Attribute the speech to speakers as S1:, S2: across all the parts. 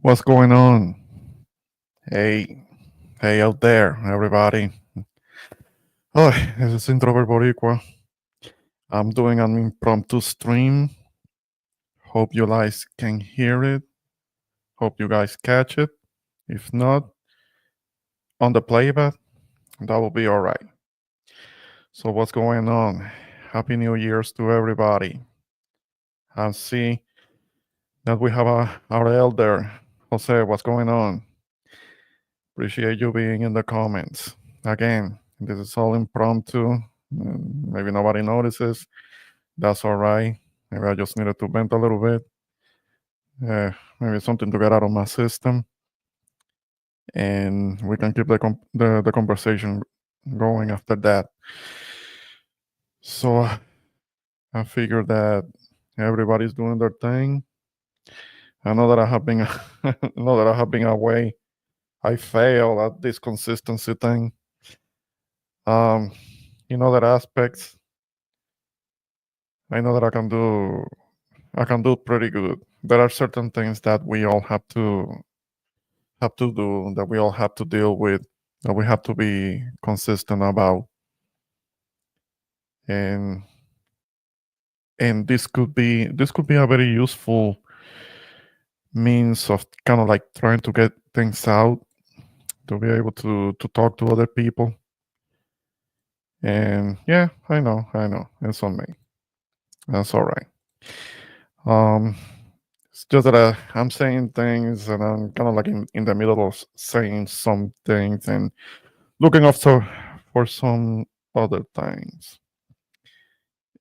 S1: What's going on? Hey, hey out there, everybody. Oh, this is Introvert Boricua. I'm doing an impromptu stream. Hope you guys can hear it. Hope you guys catch it. If not, on the playback, that will be all right. So, what's going on? Happy New Year's to everybody. I see that we have our elder, Jose. What's going on? Appreciate you being in the comments. Again, this is all impromptu. Maybe nobody notices. That's all right. Maybe I just needed to vent a little bit. Maybe something to get out of my system. And we can keep the conversation going after that. So I figured that everybody's doing their thing. I know that I have been I know that I have been away. I fail at this consistency thing. Um, that aspects. I know that I can do pretty good. There are certain things that we all have to do, that we all have to deal with, that we have to be consistent about. And this could be a very useful means of kind of like trying to get things out, to be able to talk to other people. And yeah, I know. It's on me. That's all right. Um it's just that I'm saying things and I'm kind of like in the middle of saying some things and looking also for some other things.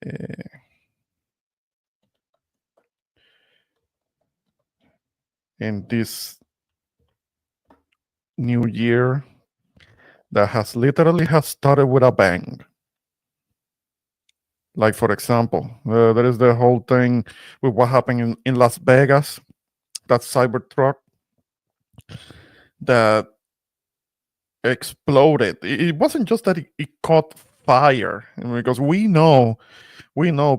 S1: Uh, in this new year that has literally has started with a bang. Like for example, there is the whole thing with what happened in Las Vegas, that Cybertruck that exploded. It wasn't just that it caught fire, because we know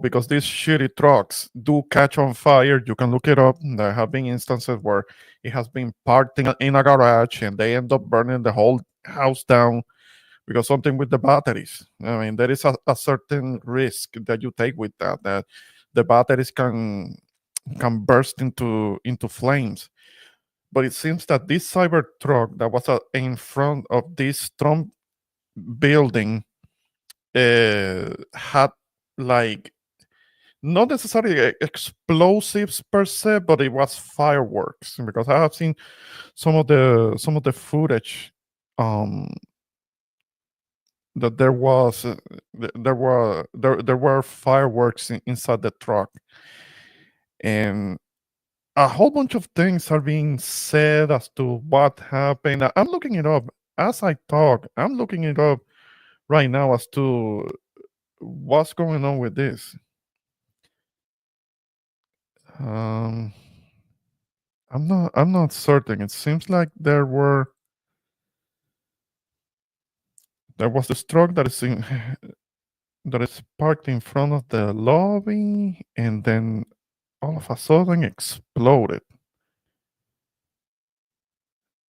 S1: because these shitty trucks do catch on fire. You can look it up. There have been instances where it has been parked in a garage and they end up burning the whole house down because something with the batteries. I mean, there is a certain risk that you take with that the batteries can burst into flames. But it seems that this cyber truck that was in front of this Trump building had like not necessarily explosives per se, but it was fireworks, because I have seen some of the footage, um, that there were fireworks inside the truck, and a whole bunch of things are being said as to what happened. I'm looking it up as I talk. I'm looking it up right now as to what's going on with this. Um, I'm not certain. It seems like there was this truck that is that is parked in front of the lobby, and then all of a sudden exploded.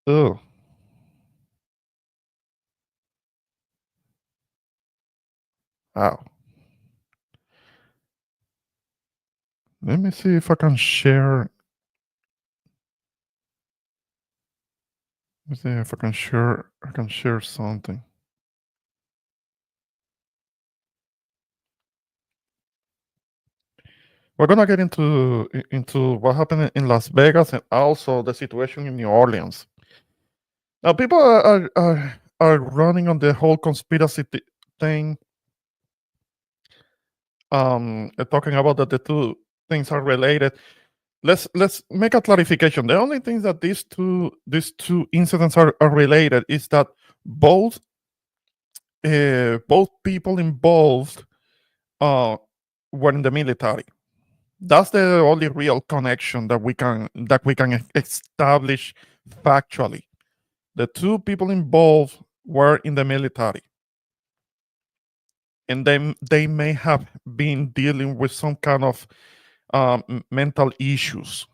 S1: Oh, wow. Let me see if I can share. Let me see if I can share. I can share something. We're gonna get into what happened in Las Vegas and also the situation in New Orleans. Now, people are running on the whole conspiracy thing, talking about that the two things are related. Let's make a clarification. The only thing that these two incidents are related is that both both people involved uh, were in the military. That's the only real connection that we can establish factually. The two people involved were in the military, and they may have been dealing with some kind of mental issues.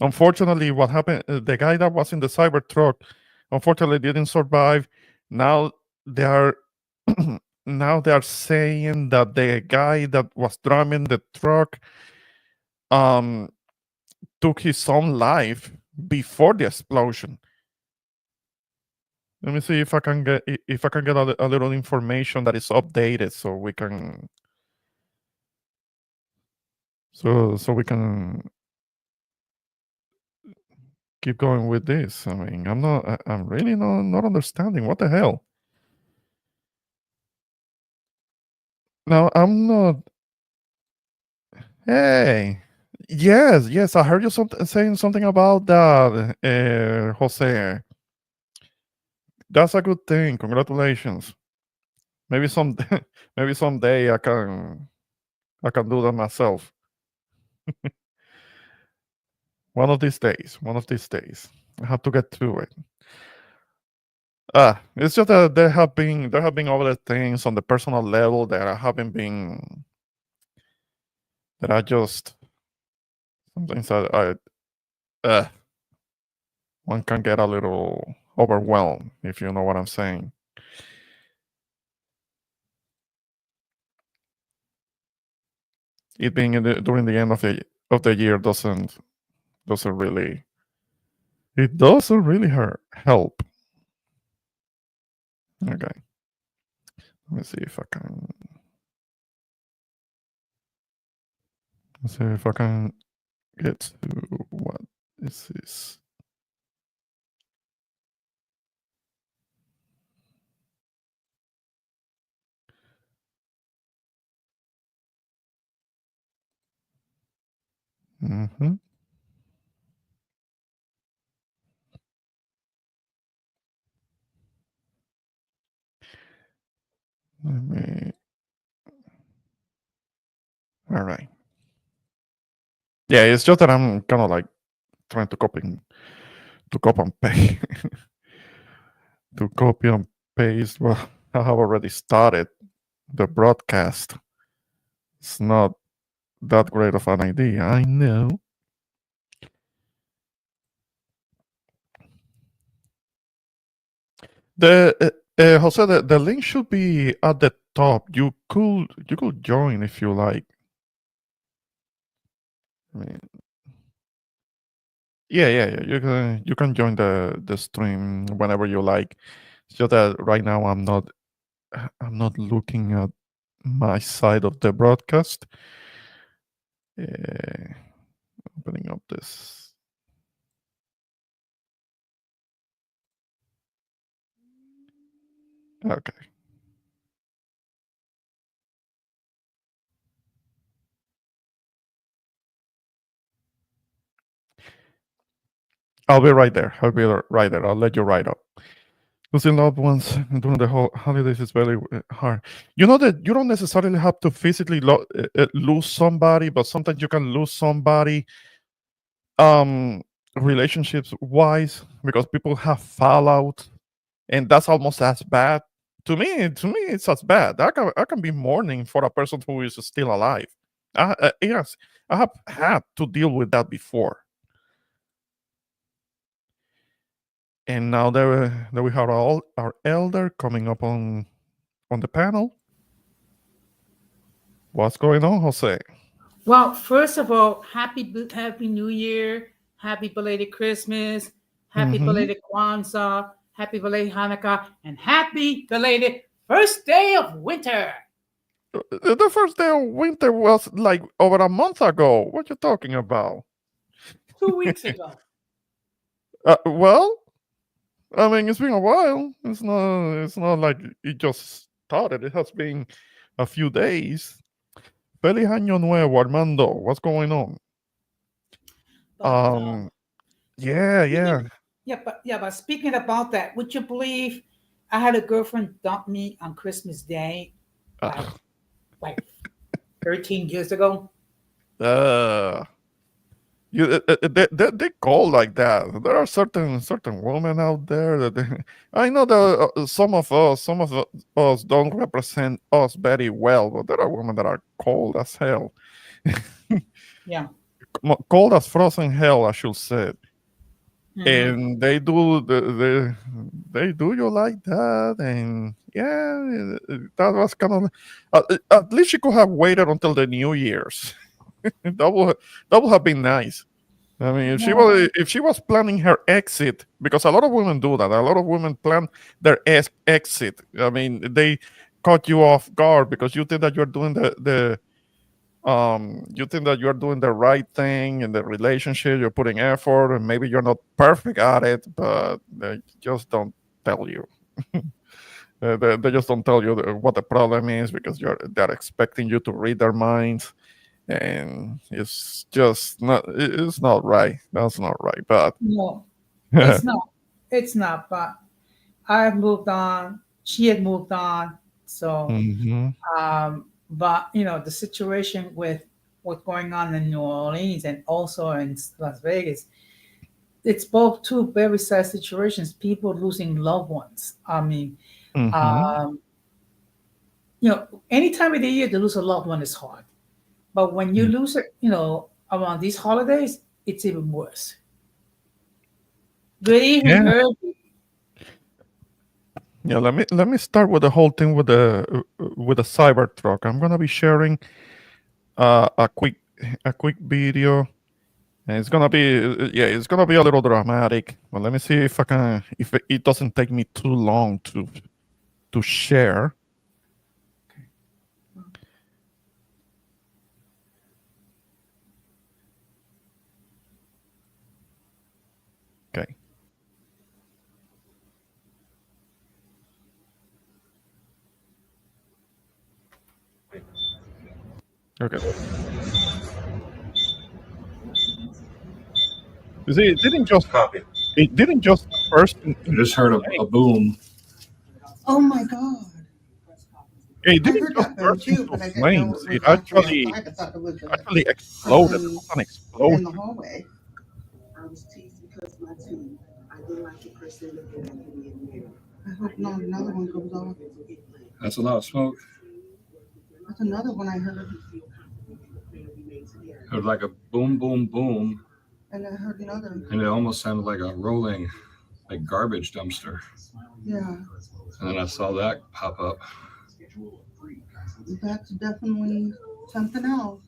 S1: Unfortunately, what happened? The guy that was in the cyber truck, unfortunately, didn't survive. Now they are now they are saying that the guy that was driving the truck um took his own life before the explosion. Let me see if I can get a little information that is updated so we can so we can keep going with this. I mean, I'm really not understanding what the hell. Now I'm not. Hey, yes, I heard you saying something about that, Jose. That's a good thing. Congratulations. Maybe some maybe someday I can do that myself. One of these days. One of these days. I have to get to it. It's just that there have been other things on the personal level that I haven't been that I just sometimes uh one can get a little overwhelmed if you know what I'm saying. It being during the end of the year doesn't really it doesn't really help. Okay, let me see if I can let's see if I can get to what is this. Mm-hmm. Let me. All right. Yeah, it's just that I'm kind of like trying to copy and paste to copy and paste. Well, I have already started the broadcast. It's not that great of an idea. I know. Jose, the link should be at the top. You could join if you like. I mean, yeah. You can join the stream whenever you like. It's just that right now I'm not looking at my side of the broadcast. Uh, opening up this. Okay. I'll be right there. I'll be right there. I'll let you right up. Losing loved ones during the holidays is very hard. You know that you don't necessarily have to physically lose somebody, but sometimes you can lose somebody, um, relationships wise, because people have fallout, and that's almost as bad. To me, it's as bad. I can be mourning for a person who is still alive. Yes, I have had to deal with that before. And now that we have our elder coming up on the panel. What's going on, Jose?
S2: Well, first of all, Happy New Year, Happy belated Christmas, Happy
S1: Mm-hmm.
S2: belated Kwanzaa, Happy belated Hanukkah, and Happy belated first day of winter.
S1: The first day of winter was like over a month ago. What you talking about?
S2: 2 weeks ago.
S1: Well, I mean, it's been a while. It's not like it just started. It has been a few days. Feliz Año Nuevo, Armando. What's going on?
S2: But
S1: Um, yeah,
S2: speaking,
S1: yeah.
S2: but speaking about that, would you believe I had a girlfriend dump me on Christmas Day, like
S1: Uh,
S2: like 13 years ago?
S1: uh, they call like that. There are certain women out there that I know that some of us don't represent us very well, but there are women that are cold as hell.
S2: Yeah.
S1: cold as frozen hell, I should say.
S2: Hmm.
S1: And they do you like that, and yeah, that was kind of at least she could have waited until the New Year's. That would have been nice. I mean,
S2: No,
S1: if she was planning her exit, because a lot of women do that. A lot of women plan their exit. I mean, they caught you off guard because you think that you're doing you think that you're doing the right thing in the relationship. You're putting effort, and maybe you're not perfect at it, but they just don't tell you. They just don't tell you what the problem is because they're expecting you to read their minds, and it's just not. It's not right. That's not right. But
S2: no, it's not. It's not. But I've moved on. She had moved on. So,
S1: Mhm.
S2: but the situation with what's going on in New Orleans and also in Las Vegas, it's both two very sad situations. People losing loved ones. I mean,
S1: Mhm.
S2: um, any time of the year to lose a loved one is hard. But when you
S1: Mm.
S2: lose it, around these holidays, it's even worse. Good evening,
S1: Yeah.
S2: Herb.
S1: Yeah. Let me start with the whole thing with the cyber truck. I'm gonna be sharing uh, a quick a quick video. And it's gonna be yeah, it's gonna be a little dramatic. But let me see if I can if it doesn't take me too long to share. Okay. Okay. You see,
S3: Copy.
S1: it didn't just burst
S3: I
S1: into
S3: just heard a
S1: flames.
S3: boom.
S4: Oh my God.
S1: It
S4: I
S1: didn't
S4: heard
S1: just
S4: that boom
S1: burst
S4: too,
S1: into
S4: but I didn't know
S1: flames.
S4: it
S1: It
S4: was actually outside. I thought it was a
S1: actually exploded. There
S4: person
S1: was an
S4: in the
S1: explosion.
S4: hallway. I hope not another one goes off.
S3: That's a lot of smoke.
S4: That's another one I heard.
S3: It was like a boom, boom, boom,
S4: And I heard another.
S3: and it almost sounded like a rolling, like garbage dumpster.
S4: Yeah,
S3: And then I saw that pop up.
S4: that's definitely something else.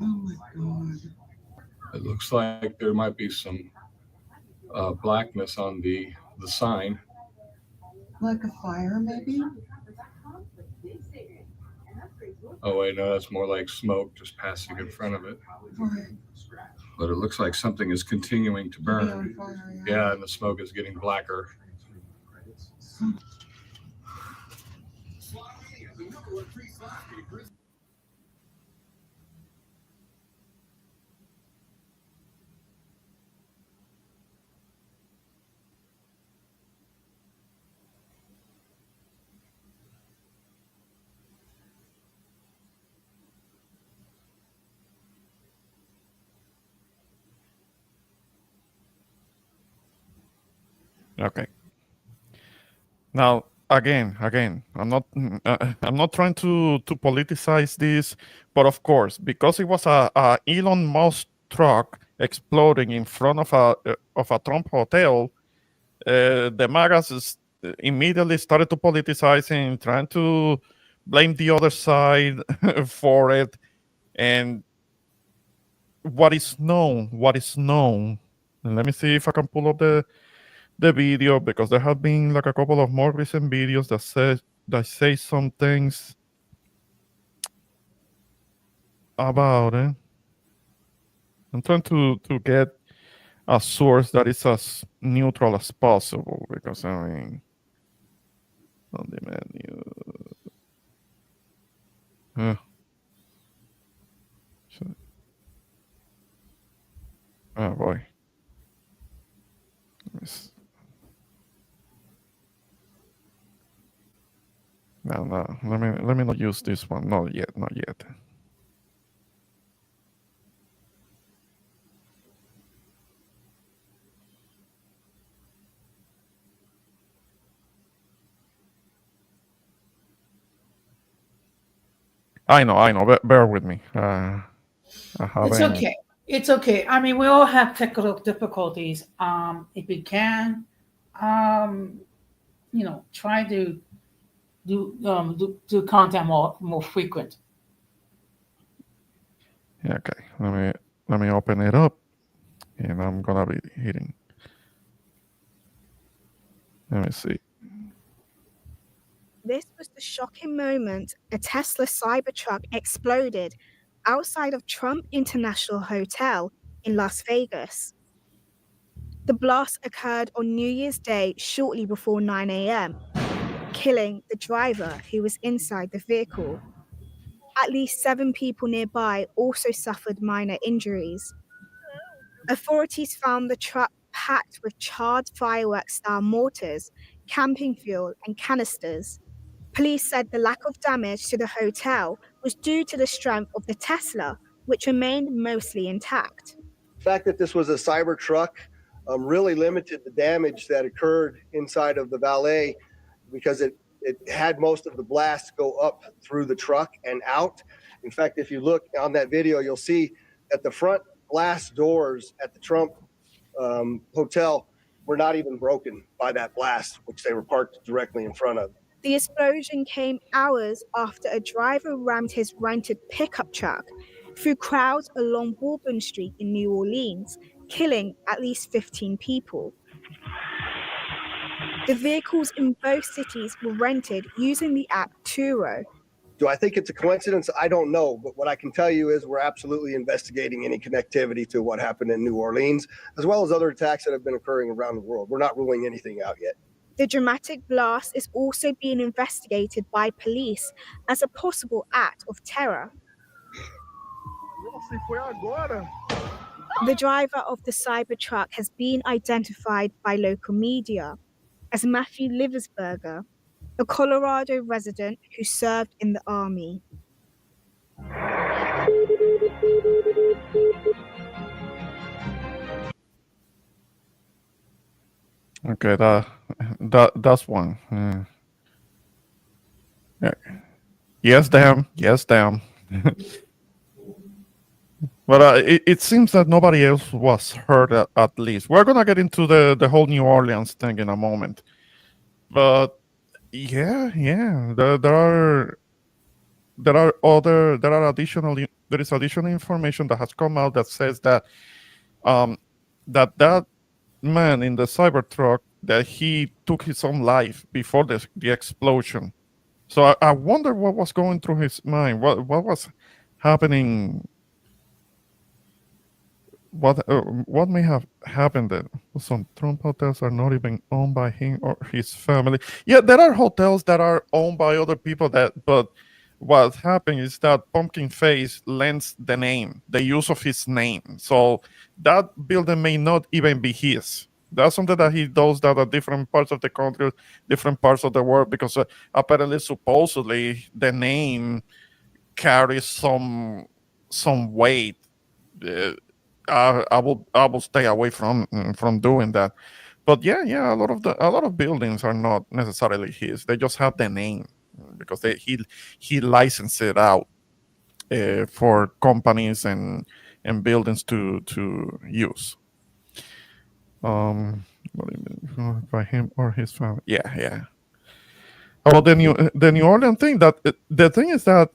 S4: Oh my God.
S3: It looks like there might be some blackness on the sign.
S4: Like a fire, maybe?
S3: Oh wait, no, that's more like smoke just passing in front of it.
S4: Right.
S3: But it looks like something is continuing to
S4: To be
S3: burn.
S4: on fire,
S3: Yeah, and the smoke is getting blacker.
S1: Okay. Now, again, I'm not trying to politicize this, but of course, because it was a Elon Musk truck exploding in front of a Trump hotel, the MAGAs immediately started to politicize and trying to blame the other side for it. And what is known, and let me see if I can pull up the video because there have been like a couple of more recent videos that say some things about it. I'm trying to get a source that is as neutral as possible because I mean on the menu. Uh, so- oh boy. Let me no, no. Let me not use this one. Not yet. Not yet. I know. Bear with me. I
S2: It's
S1: haven't.
S2: okay. It's okay. I mean, we all have technical difficulties. If we can, um, try to do content more frequent.
S1: Yeah, okay, let me open it up, and I'm gonna be hitting. Let me see.
S5: This was the shocking moment a Tesla Cybertruck exploded outside of Trump International Hotel in Las Vegas. The blast occurred on New Year's Day shortly before 9 a.m., killing the driver who was inside the vehicle. At least 7 people nearby also suffered minor injuries. Authorities found the truck packed with charred fireworks style mortars, camping fuel, and canisters. Police said the lack of damage to the hotel was due to the strength of the Tesla, which remained mostly intact.
S6: The fact that this was a cyber truck really limited the damage that occurred inside of the valet because it had most of the blast go up through the truck and out. In fact, if you look on that video, you'll see that the front glass doors at the Trump hotel were not even broken by that blast, which they were parked directly in front of.
S5: The explosion came hours after a driver rammed his rented pickup truck through crowds along Bourbon Street in New Orleans, killing at least 15 people. The vehicles in both cities were rented using the app Turo.
S6: Do I think it's a coincidence? I don't know. But what I can tell you is we're absolutely investigating any connectivity to what happened in New Orleans, as well as other attacks that have been occurring around the world. We're not ruling anything out yet.
S5: The dramatic blast is also being investigated by police as a possible act of terror. The driver of the Cybertruck has been identified by local media as Matthew Liversberger, a Colorado resident who served in the Army.
S1: Okay, that's one. Yeah. Yes, damn. Yes, damn. But it seems that nobody else was hurt at least. We're gonna get into the whole New Orleans thing in a moment. But yeah, there is additional information that has come out that says that um that man in the Cybertruck, that he took his own life before the explosion. So I wonder what was going through his mind. What was happening? What may have happened that some Trump hotels are not even owned by him or his family? Yeah, there are hotels that are owned by other people but what happened is that Pumpkin Face lends the name, the use of his name. So that building may not even be his. That's something that he does that at different parts of the country, different parts of the world, because apparently, supposedly, the name carries some weight. Uh, I will stay away from doing that. But yeah, a lot of buildings are not necessarily his. They just have the name because he licensed it out for companies and buildings to use. Um, by him or his family. Yeah. About the New Orleans thing, that the thing is that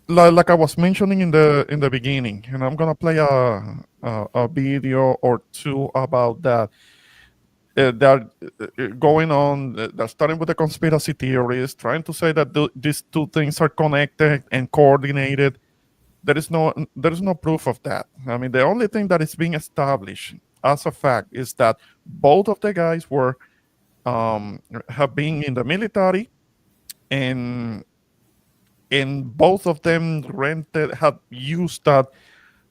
S1: like I was mentioning in the beginning, and I'm gonna play a video or two about that. They're going on. They're starting with the conspiracy theories, trying to say that these two things are connected and coordinated. There is no proof of that. I mean, the only thing that is being established as a fact is that both of the guys have been in the military, and both of them had used that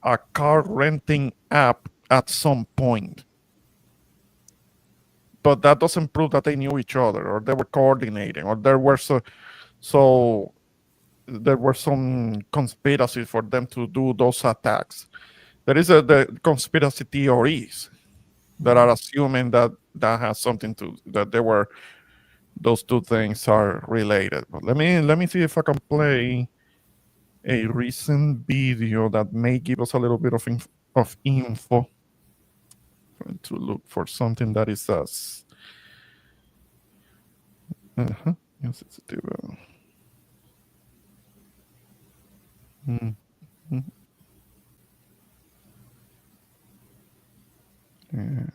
S1: a car renting app at some point. But that doesn't prove that they knew each other or they were coordinating or there were so there were some conspiracies for them to do those attacks. There is the conspiracy theories that are assuming that has something to that they were those two things are related. But let me see if I can play a recent video that may give us a little bit of info. Trying to look for something that is as sensitive. Mhm. Yeah.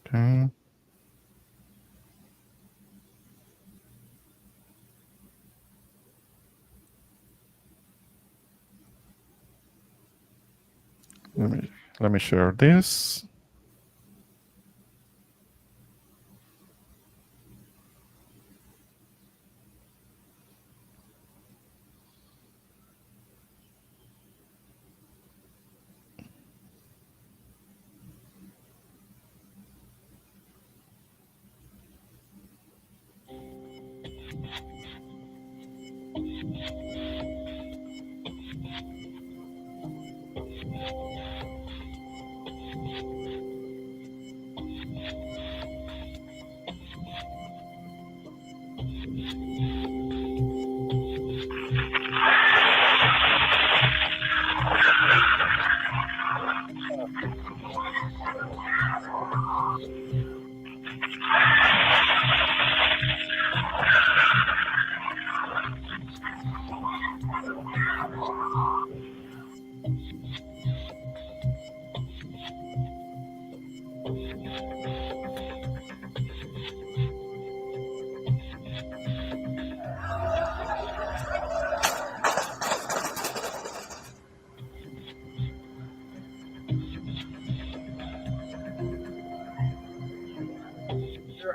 S1: Okay. Let me share this.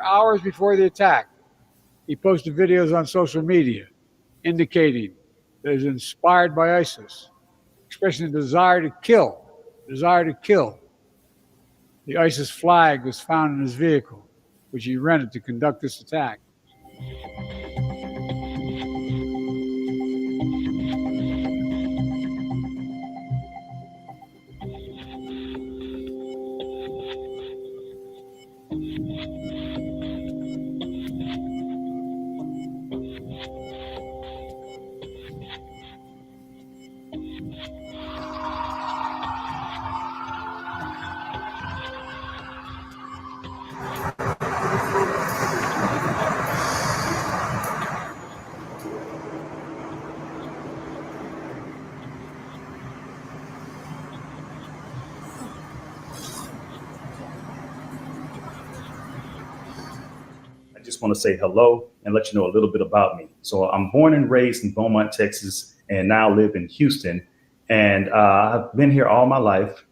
S7: Hours before the attack, he posted videos on social media indicating that he was inspired by ISIS, expressing a desire to kill. The ISIS flag was found in his vehicle, which he rented to conduct this attack.
S8: I just want to say hello and let you know a little bit about me. So I'm born and raised in Beaumont, Texas, and now live in Houston. And I've been here all my life,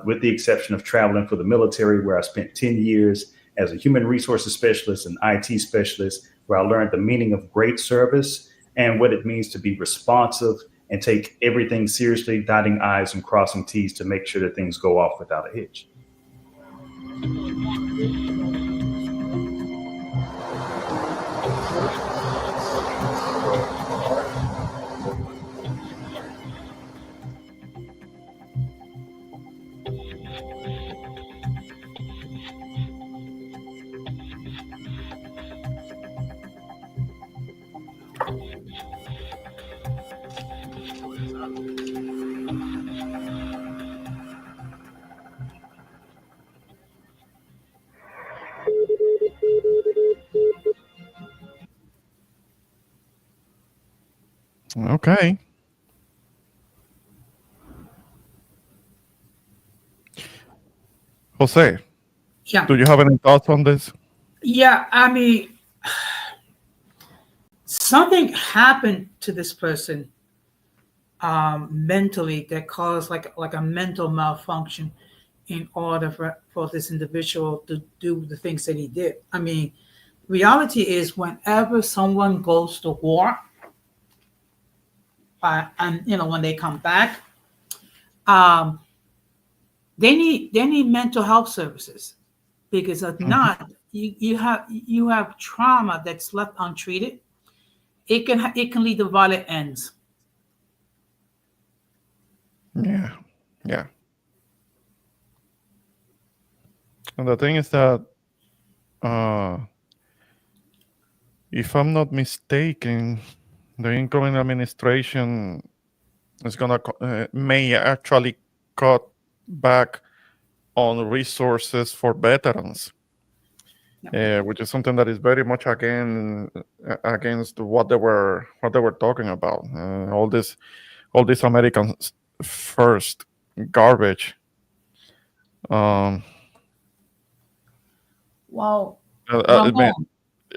S8: with the exception of traveling for the military, where I spent 10 years as a human resources specialist and IT specialist, where I learned the meaning of great service and what it means to be responsive and take everything seriously, dotting I's and crossing T's to make sure that things go off without a hitch.
S1: Okay. Jose,
S2: Yeah.
S1: do you have any thoughts on this?
S2: Yeah, I mean, something happened to this person mentally that caused like a mental malfunction in order for this individual to do the things that he did. I mean, reality is whenever someone goes to war, and when they come back, they need mental health services, because if not, you have trauma that's left untreated. It can lead to violent ends.
S1: Yeah. Yeah. And the thing is that, uh, if I'm not mistaken, the incoming administration is gonna may actually cut back on resources for veterans, which is something that is very much against what they were talking about. All this American first garbage. Um,
S2: Well,
S1: man,
S2: Ramon,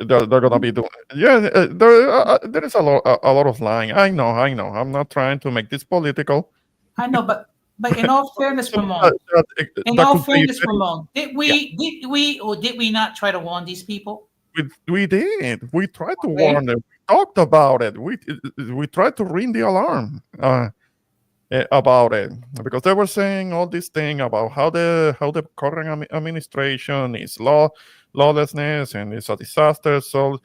S1: they're gonna be doing. Yeah, there is a lot of lying. I know. I'm not trying to make this political.
S2: I know, but in all fairness,
S1: Something
S2: Ramon, in
S1: that
S2: all
S1: could be
S2: fairness,
S1: very,
S2: Ramon,
S1: yeah.
S2: did we not try to warn these people?
S1: We did. We tried to
S2: Okay.
S1: warn them. We talked about it. We tried to ring the alarm about it, because they were saying all this thing about how the current administration is lawlessness and it's a disaster. So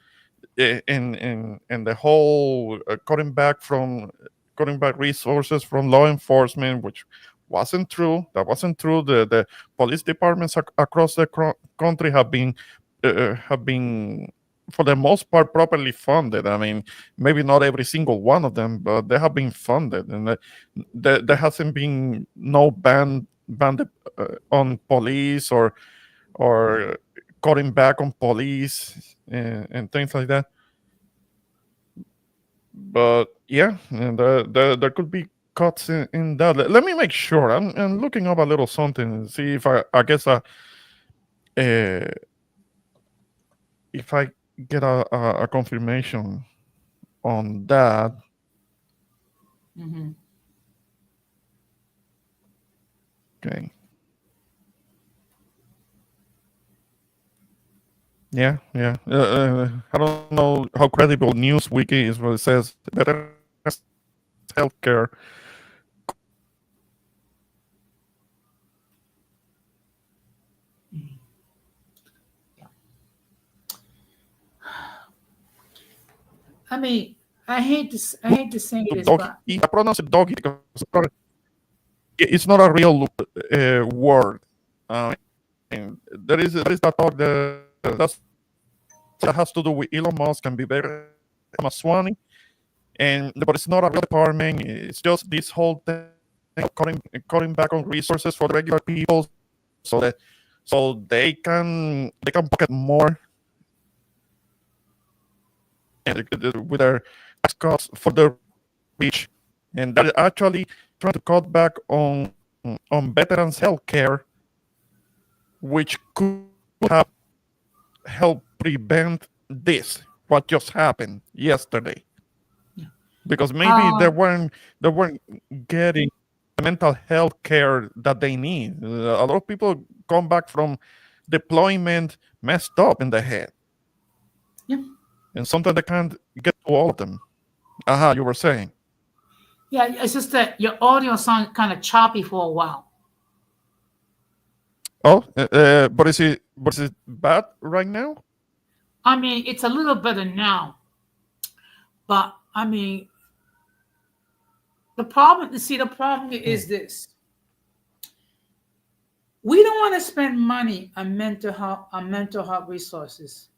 S1: in the whole cutting back resources from law enforcement, which wasn't true. That wasn't true. The police departments across the country have been for the most part properly funded. I mean, maybe not every single one of them, but they have been funded, and there hasn't been no ban on police or cutting back on police and things like that. But yeah, and there could be cuts in that. Let me make sure. I'm looking up a little something and see I guess uh, if I get a confirmation on that.
S2: Mm-hmm.
S1: Okay. Yeah, yeah. I don't know how credible Newsweek is, but it says better healthcare.
S2: I mean, I hate to say this,
S1: Doggy.
S2: but
S1: I pronounce it doggy because it's not a real word. And there is that talk that has to do with Elon Musk and be very Maswani, but it's not a real department. It's just this whole thing of cutting back on resources for the regular people, so they can pocket more with their tax cuts for the rich, and they're actually trying to cut back on veterans' health care, which could have helped prevent what just happened yesterday, because maybe they
S2: um,
S1: weren't getting the mental health care that they need. A lot of people come back from deployment messed up in the head,
S2: yeah,
S1: and sometimes they can't get to all of them. You were saying.
S2: yeah. It's just that your audio sounded kind of choppy for a while.
S1: Oh, but is it bad right now?
S2: I mean, it's a little better now, but I mean, the problem is this: we don't want to spend money on mental health resources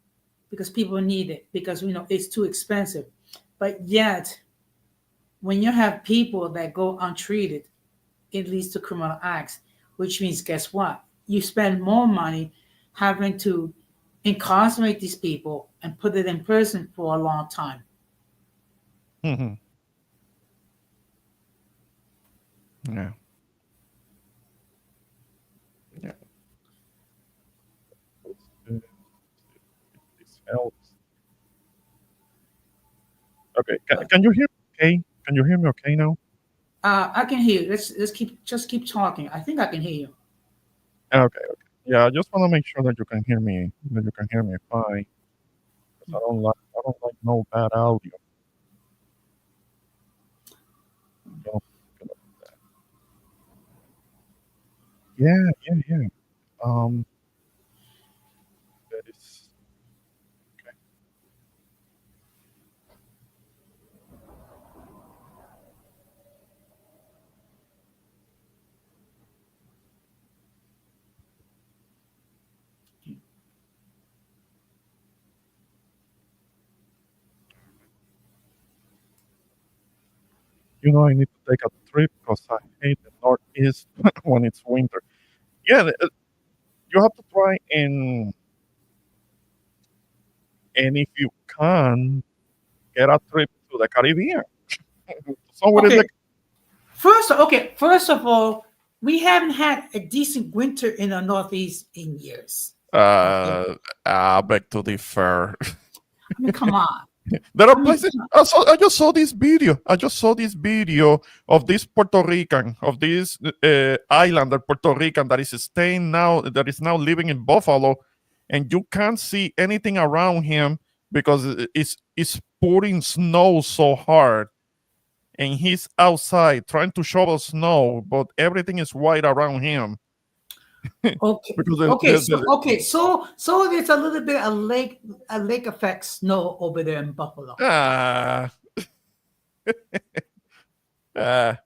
S2: because people need it because it's too expensive. But yet, when you have people that go untreated, it leads to criminal acts, which means guess what? You spend more money having to incarcerate these people and put it in prison for a long time.
S1: Hmm. Yeah, yeah. Uh, this helps. Okay, can you hear me okay? Can you hear me okay now?
S2: I can hear you. Let's keep talking. I think I can hear you.
S1: Okay, okay. Yeah, I just want to make sure that you can hear me fine. 'Cause I don't like no bad audio. So, yeah, yeah, yeah. Um, that is okay. I need to take a trip because I hate the Northeast when it's winter. Yeah, you have to try and if you can get a trip to the Caribbean, somewhere in the
S2: Okay, first of all, we haven't had a decent winter in the Northeast in years. Okay,
S1: I beg to differ.
S2: I mean, come on.
S1: There are
S2: I mean,
S1: places. I just saw this video. I just saw this video of this Puerto Rican, of this islander Puerto Rican that is staying now, that is now living in Buffalo, and you can't see anything around him because it's pouring snow so hard, and he's outside trying to shovel snow, but everything is white around him
S2: okay,
S1: because
S2: so there's a little bit of lake effect snow over there in Buffalo.
S1: ah ah.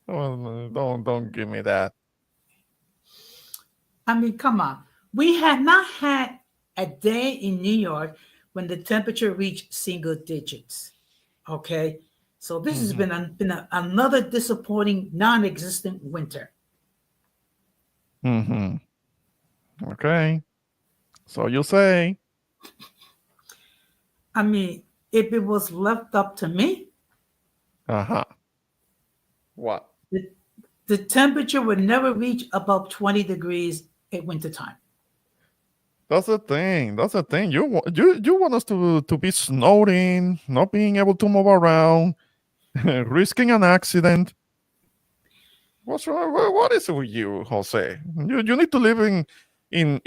S1: Oh, don't give me that.
S2: I mean, come on. We have not had a day in New York when the temperature reached single digits. Okay, so this has
S1: Mhm.
S2: been another disappointing, non-existent winter.
S1: Mm-hmm. Okay. So you say.
S2: I mean, if it was left up to me,
S1: Uh-huh. What?
S2: the, the temperature would never reach above 20 degrees at wintertime.
S1: That's the thing. That's the thing. You want us to be snoring, not being able to move around, risking an accident. What's wrong? What is it with you, Jose? You need to live in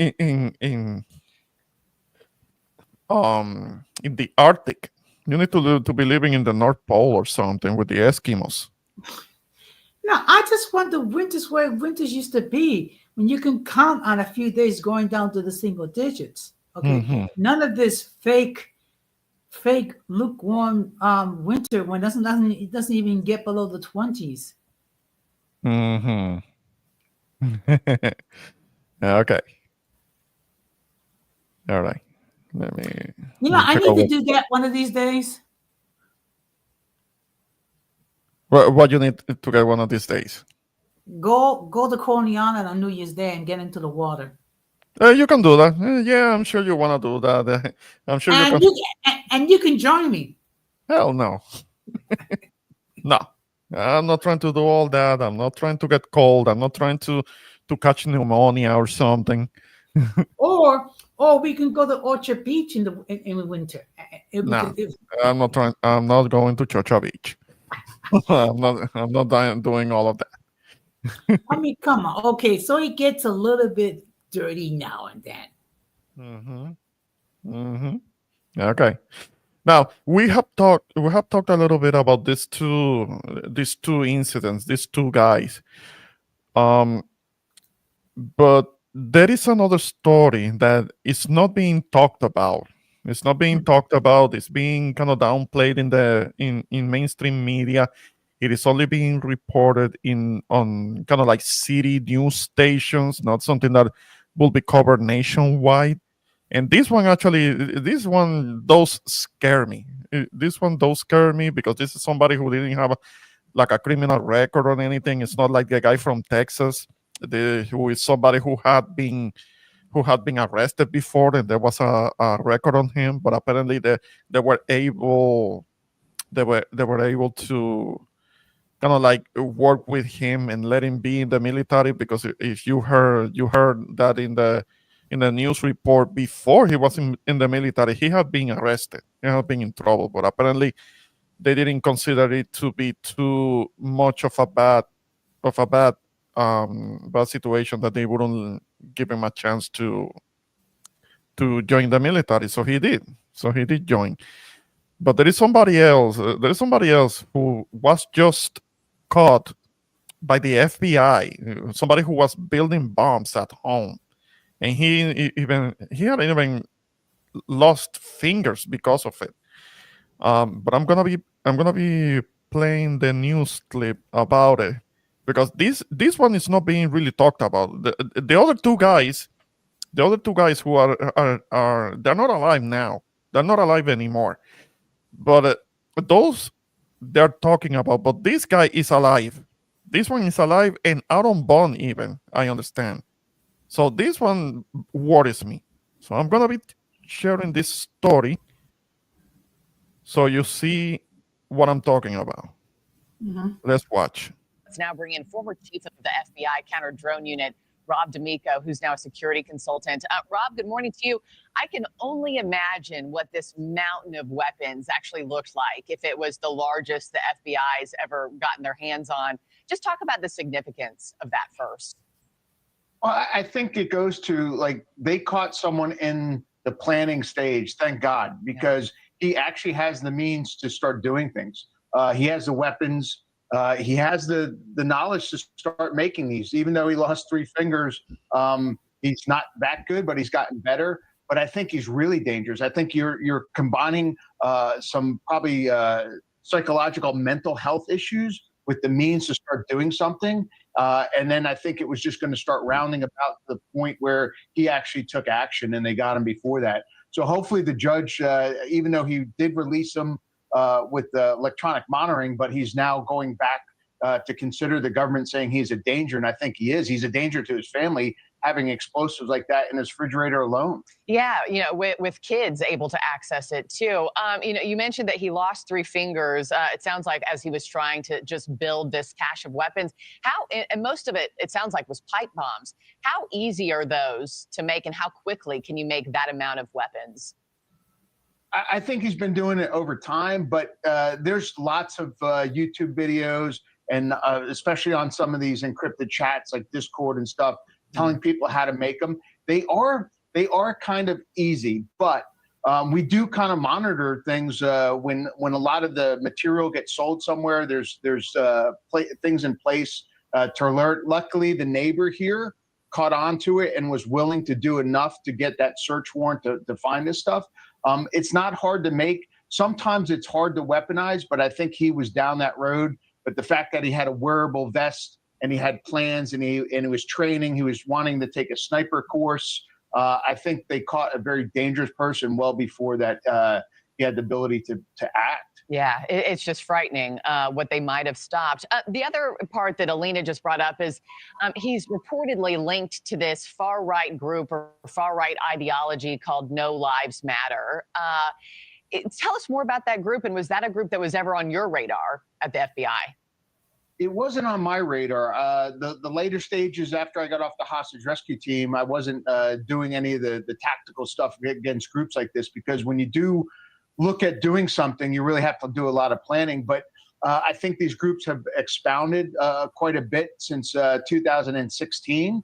S1: the Arctic. You need to be living in the North Pole or something with the Eskimos.
S2: No, I just want the winters where winters used to be, when you can count on a few days going down to the single digits. Okay,
S1: Mm-hmm.
S2: none of this fake lukewarm winter when it doesn't even get below the 20s.
S1: Mm-hmm. Okay. All right. Let me
S2: You know,
S1: let me
S2: I
S1: check
S2: need
S1: out
S2: to do that one of these days.
S1: what you need to get one of these days.
S2: Go to Corleone on New Year's Day and get into the water.
S1: You can do that. Yeah, I'm sure you want to do that. I'm sure you can.
S2: And you can join me.
S1: Hell no. No. I'm not trying to do all that. I'm not trying to get cold. I'm not trying to catch pneumonia or something.
S2: Or we can go to Orchard Beach in the winter.
S1: No, I'm not trying. I'm not going to Chocha Beach. I'm not doing all of that.
S2: I mean, come on. Okay, so it gets a little bit dirty now and then.
S1: Mm-hmm. Mm-hmm. Okay. Now we have talked a little bit about these two incidents, these two guys. Um, but there is another story that is not being talked about. It's not being talked about. It's being kind of downplayed in mainstream media. It is only being reported in on kind of like city news stations, not something that will be covered nationwide. And this one does scare me. This one does scare me because this is somebody who didn't have like a criminal record or anything. It's not like the guy from Texas, who is somebody who had been arrested before, and there was a record on him. But apparently, they were able they were able to kind of like work with him and let him be in the military, because if you heard that in the news report before he was in the military, he had been arrested, he had been in trouble, but apparently they didn't consider it to be too much of a bad situation that they wouldn't give him a chance to join the military. So he did join. But there is somebody else. Who was just caught by the FBI. Somebody who was building bombs at home, and he had even lost fingers because of it. But I'm gonna be playing the news clip about it, because this one is not being really talked about. The other two guys who are they're not alive now. They're not alive anymore. But those they're talking about, but this guy is alive. This one is alive and out on bond even, I understand. So this one worries me. So I'm gonna be sharing this story so you see what I'm talking about. Let's watch.
S9: Let's now bring in former chief of the FBI counter drone unit, Rob D'Amico, who's now a security consultant. Rob, good morning to you. I can only imagine what this mountain of weapons actually looked like if it was the largest the FBI's ever gotten their hands on. Just talk about the significance of that first.
S10: Well, I think it goes to, like, they caught someone in the planning stage, thank God, because he actually has the means to start doing things. He has the weapons. He has the knowledge to start making these. Even though he lost 3 fingers, he's not that good, but he's gotten better. But I think he's really dangerous. I think you're combining some probably psychological mental health issues with the means to start doing something. And then I think it was just going to start rounding about the point where he actually took action, and they got him before that. So hopefully the judge, even though he did release him with the electronic monitoring, but he's now going back to consider the government saying he's a danger. And I think he is. He's a danger to his family, having explosives like that in his refrigerator alone.
S9: Yeah, with kids able to access it too. You mentioned that he lost 3 fingers. It sounds like as he was trying to just build this cache of weapons. And most of it sounds like was pipe bombs. How easy are those to make, and how quickly can you make that amount of weapons?
S10: I think he's been doing it over time, but there's lots of YouTube videos, and especially on some of these encrypted chats like Discord and stuff, telling people how to make them. They are kind of easy, but we do kind of monitor things when a lot of the material gets sold somewhere. There's things in place to alert. Luckily, the neighbor here caught on to it and was willing to do enough to get that search warrant to find this stuff. It's not hard to make. Sometimes it's hard to weaponize, but I think he was down that road. But the fact that he had a wearable vest and he had plans and he was training, he was wanting to take a sniper course. I think they caught a very dangerous person well before that he had the ability to act.
S9: Yeah, it's just frightening what they might have stopped. The other part that Alina just brought up is he's reportedly linked to this far-right group or far-right ideology called No Lives Matter. Tell us more about that group, and was that a group that was ever on your radar at the FBI?
S10: It wasn't on my radar. The later stages after I got off the hostage rescue team, I wasn't doing any of the tactical stuff against groups like this, because when you do look at doing something, you really have to do a lot of planning. But I think these groups have expounded quite a bit since 2016.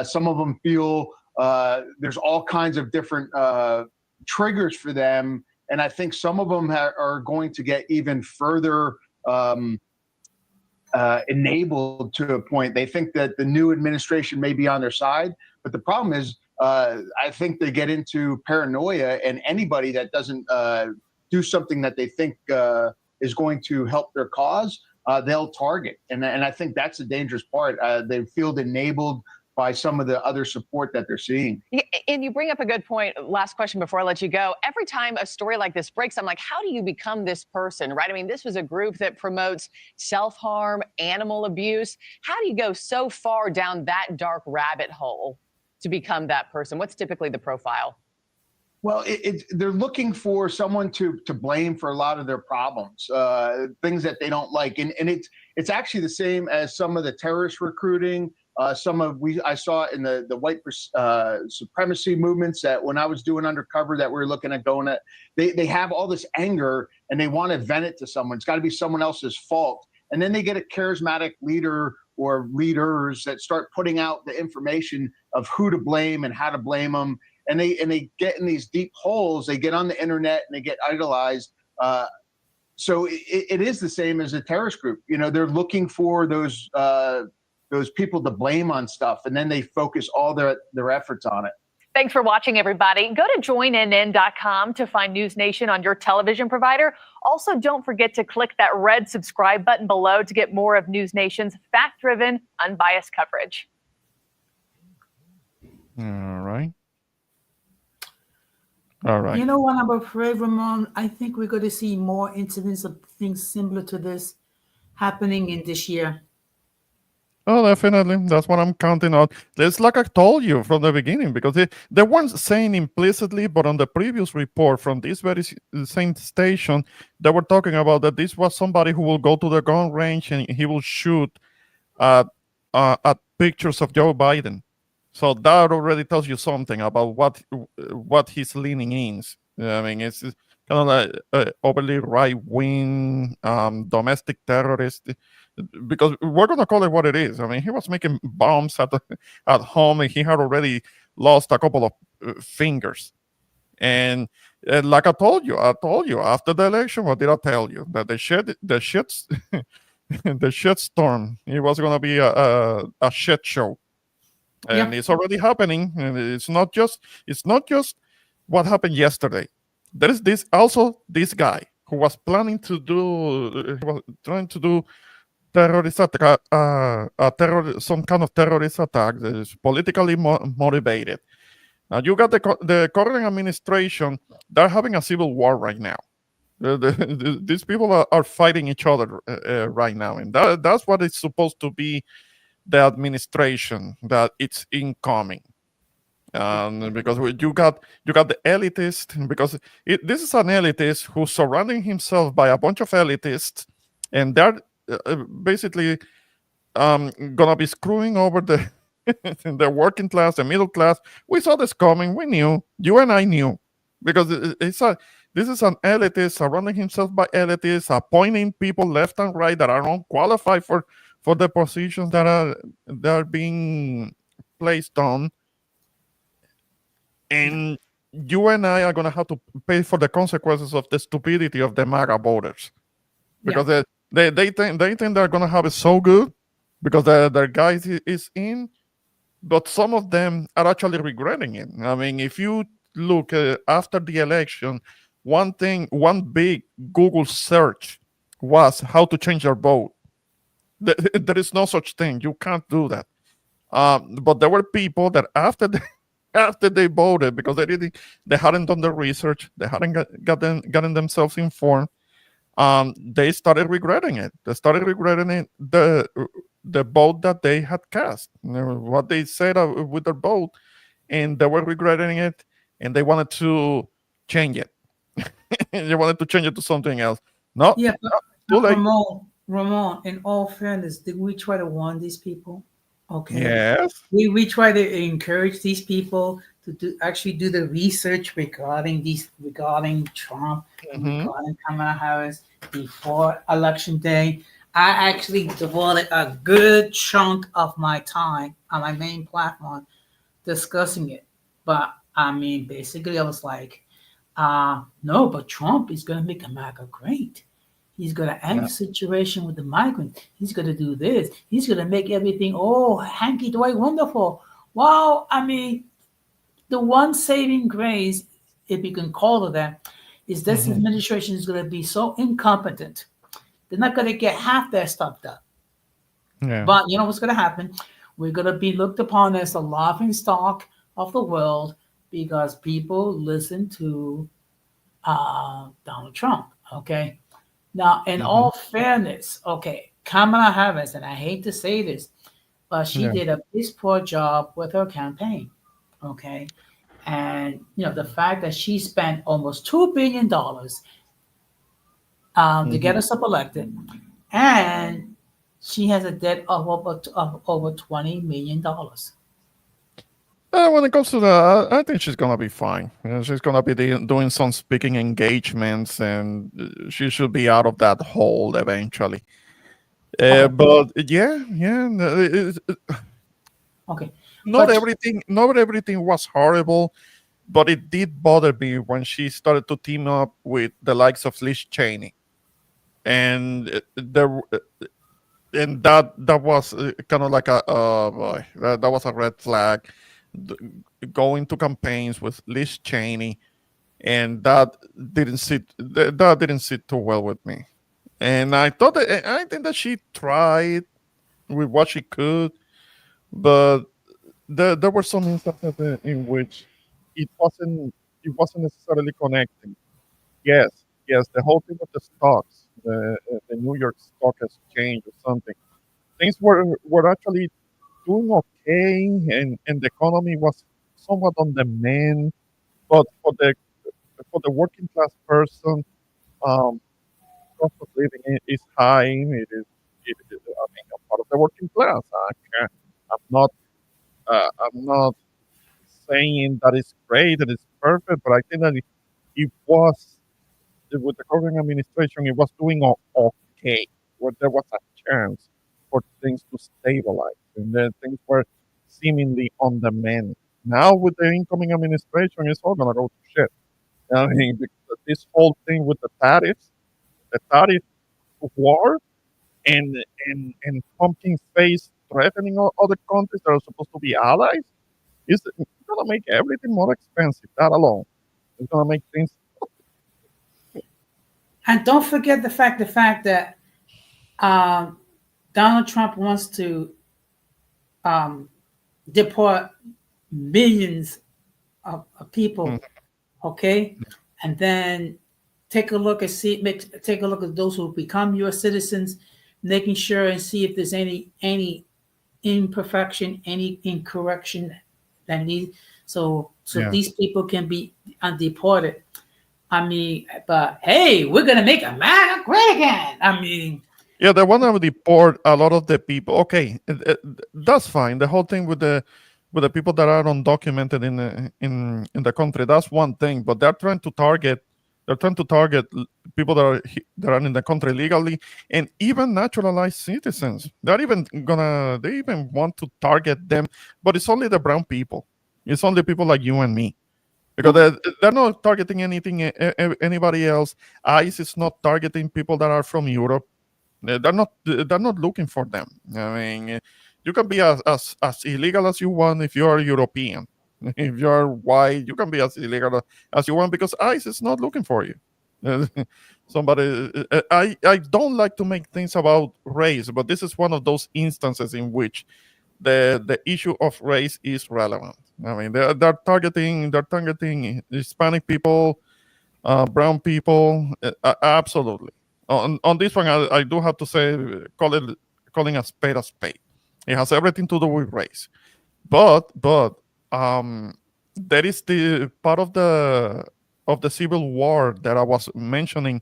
S10: Some of them feel there's all kinds of different triggers for them. And I think some of them are going to get even further enabled to a point. They think that the new administration may be on their side. But the problem is, I think they get into paranoia, and anybody that doesn't do something that they think is going to help their cause, they'll target. And I think that's the dangerous part. They feel enabled by some of the other support that they're seeing.
S9: And you bring up a good point. Last question before I let you go. Every time a story like this breaks, I'm like, how do you become this person, right? I mean, this was a group that promotes self-harm, animal abuse. How do you go so far down that dark rabbit hole to become that person? What's typically the profile?
S10: Well, they're looking for someone to blame for a lot of their problems, things that they don't like. And it's actually the same as some of the terrorist recruiting. I saw in the white supremacy movements that when I was doing undercover that we were looking at going at, they have all this anger and they want to vent it to someone. It's got to be someone else's fault. And then they get a charismatic leader or leaders that start putting out the information of who to blame and how to blame them. And they get in these deep holes. They get on the internet and they get idolized. So it is the same as a terrorist group. You know, they're looking for those people to blame on stuff, and then they focus all their efforts on it.
S11: Thanks for watching, everybody. Go to joinnn.com to find News Nation on your television provider. Also, don't forget to click that red subscribe button below to get more of News Nation's fact-driven, unbiased coverage.
S1: All right. All right.
S2: You know what I'm afraid, Ramon? I think we're going to see more incidents of things similar to this happening in this year.
S1: Oh, definitely. That's what I'm counting on. It's like I told you from the beginning, because they weren't saying implicitly, but on the previous report from this very same station, they were talking about that this was somebody who will go to the gun range and he will shoot at at pictures of Joe Biden. So that already tells you something about what he's leaning in. I mean, it's kind of like overly right wing, domestic terrorist. Because we're gonna call it what it is. I mean, he was making bombs at home, and he had already lost a couple of fingers. And like I told you after the election. What did I tell you? That the shit storm. It was gonna be a shit show, and
S2: Yeah.
S1: it's already happening. And it's not just what happened yesterday. There is this guy who was planning to do he was trying to do terrorist attack, some kind of terrorist attack that is politically motivated. Now you got the current administration. They're having a civil war right now. These people are fighting each other right now, and that's what it's supposed to be. The administration that it's incoming, because you got the elitist, because this is an elitist who's surrounding himself by a bunch of elitists, and they're basically gonna be screwing over the the working class, the middle class. We saw this coming. We knew. You and I knew, because this is an elitist surrounding himself by elitists, appointing people left and right that are unqualified for the positions that are being placed on, and you and I are gonna have to pay for the consequences of the stupidity of the MAGA voters, because they think they're gonna have it so good because their guy is in, but some of them are actually regretting it. I mean, if you look after the election, one big Google search was how to change your vote. There is no such thing. You can't do that. But there were people that after they voted, because they hadn't done the research, they hadn't gotten themselves informed. They started regretting it. They started regretting it, the vote that they had cast, what they said with their vote, and they were regretting it, and they wanted to change it. They wanted to change it to something else. No,
S2: Yeah,
S1: too late.
S2: Ramon, in all fairness, did we try to warn these people? Okay.
S1: Yes.
S2: We try to encourage these people to actually do the research regarding Trump and regarding Kamala Harris before election day. I actually devoted a good chunk of my time on my main platform discussing it. But I mean, basically, I was like, no, but Trump is going to make America great. He's going to end the situation with the migrants. He's going to do this. He's going to make everything, hanky dory, wonderful. Well, I mean, the one saving grace, if you can call it that, is this administration is going to be so incompetent. They're not going to get half their stuff done.
S1: Yeah.
S2: But you know what's going to happen? We're going to be looked upon as the laughing stock of the world because people listen to Donald Trump. Okay. Now, in all fairness, okay, Kamala Harris, and I hate to say this, but she did a piss poor job with her campaign. Okay. And, the fact that she spent almost $2 billion to get herself elected, and she has a debt of over $20 million.
S1: When it comes to that, I think she's gonna be fine. She's gonna be doing some speaking engagements, and she should be out of that hole eventually. But yeah,
S2: Okay.
S1: not everything was horrible, but it did bother me when she started to team up with the likes of Liz Cheney, and that was kind of like that was a red flag. Going to campaigns with Liz Cheney, and that didn't sit too well with me. And I think that she tried with what she could, but there were some instances in which it wasn't it wasn't necessarily connecting. Yes, yes, the whole thing with the stocks, the New York Stock Exchange or something, things were actually doing okay, and the economy was somewhat on the mend. But for the working class person, um, cost of living is high. I mean, I'm part of the working class. I'm not. I'm not saying that it's great and it's perfect, but I think that it was with the current administration, it was doing okay. Where there was a chance for things to stabilize, and then things were seemingly on the mend. Now with the incoming administration, it's all gonna go to shit. I mean, because this whole thing with the tariff war, and and pumpkin face threatening other countries that are supposed to be allies, is gonna make everything more expensive. That alone is gonna make things.
S2: And don't forget the fact that um, Donald Trump wants to um, deport millions of people,
S1: Mm,
S2: okay? And then take a look at those who become U.S. citizens, making sure and see if there's any imperfection, any incorrection that need so
S1: yeah.
S2: these people can be deported. I mean, but hey, we're gonna make America great again. I mean,
S1: Yeah, they want to deport a lot of the people. Okay, that's fine. The whole thing with the people that are undocumented in the country, that's one thing. But they're trying to target people that are in the country legally, and even naturalized citizens. They even want to target them, but it's only the brown people. It's only people like you and me. Because they're not targeting anybody else. ICE is not targeting people that are from Europe. They're not looking for them. I mean, you can be as illegal as you want if you are European. If you are white, you can be as illegal as you want because ICE is not looking for you. I don't like to make things about race, but this is one of those instances in which the issue of race is relevant. I mean, they're targeting Hispanic people, brown people, absolutely. On this one, I do have to say, calling a spade a spade. It has everything to do with race, but um, there is the part of the civil war that I was mentioning,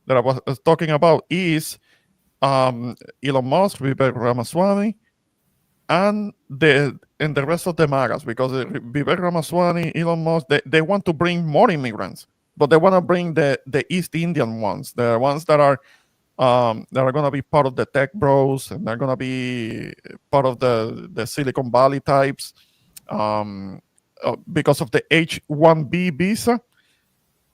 S1: that I was talking about, is Elon Musk, Vivek Ramaswamy, and the rest of the MAGAs, because Vivek Ramaswamy, Elon Musk, they want to bring more immigrants, but they want to bring the East Indian ones, the ones that are going to be part of the tech bros, and they're going to be part of the Silicon Valley types, um, because of the H-1B visa,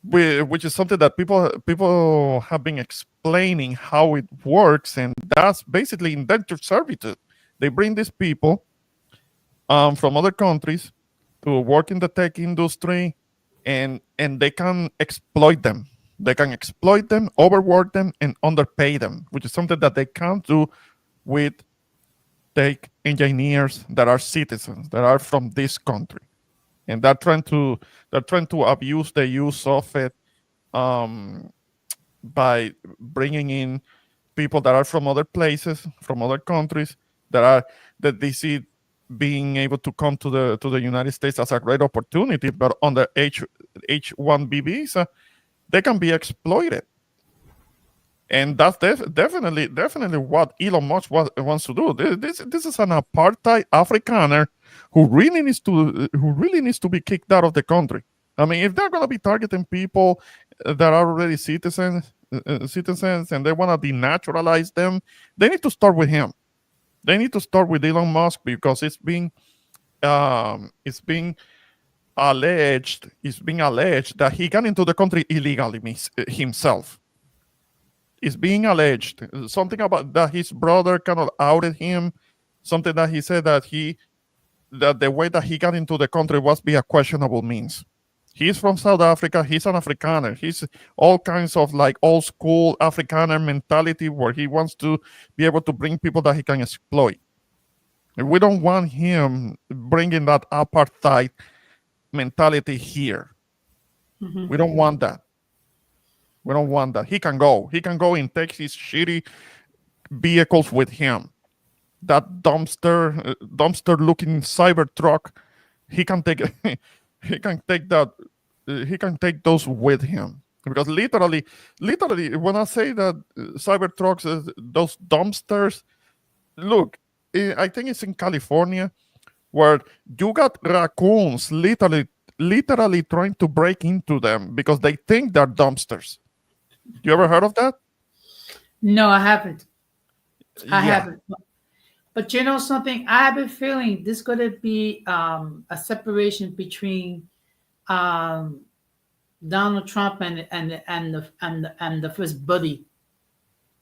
S1: which is something that people have been explaining how it works, and that's basically indentured servitude. They bring these people from other countries to work in the tech industry, and they can exploit them. They can exploit them, overwork them, and underpay them, which is something that they can't do with tech engineers that are citizens that are from this country, and they're trying to abuse the use of it, um, by bringing in people that are from other places, from other countries, that they see being able to come to the United States as a great opportunity, but on the H-1B visa, they can be exploited. And that's definitely what Elon Musk wants to do. This is an apartheid Afrikaner who really needs to be kicked out of the country. I mean, if they're going to be targeting people that are already citizens, and they want to denaturalize them, they need to start with him. They need to start with Elon Musk, because it's being alleged that he got into the country illegally himself. It's being alleged something about that his brother kind of outed him, something that he said that the way that he got into the country was via questionable means. He's from South Africa. He's an Afrikaner. He's all kinds of like old school Afrikaner mentality, where he wants to be able to bring people that he can exploit. And we don't want him bringing that apartheid mentality here.
S2: Mhm.
S1: We don't want that. We don't want that. He can go. He can go and take his shitty vehicles with him. That dumpster looking cyber truck, he can take he can take that he can take those with him, because literally when I say that cyber trucks, those dumpsters, look, I think it's in California, where you got raccoons literally trying to break into them because they think they're dumpsters. You ever heard of that?
S2: No, I haven't. I
S1: Yeah.
S2: haven't. But you know something? I have a feeling this going to be a separation between um, Donald Trump and the first buddy.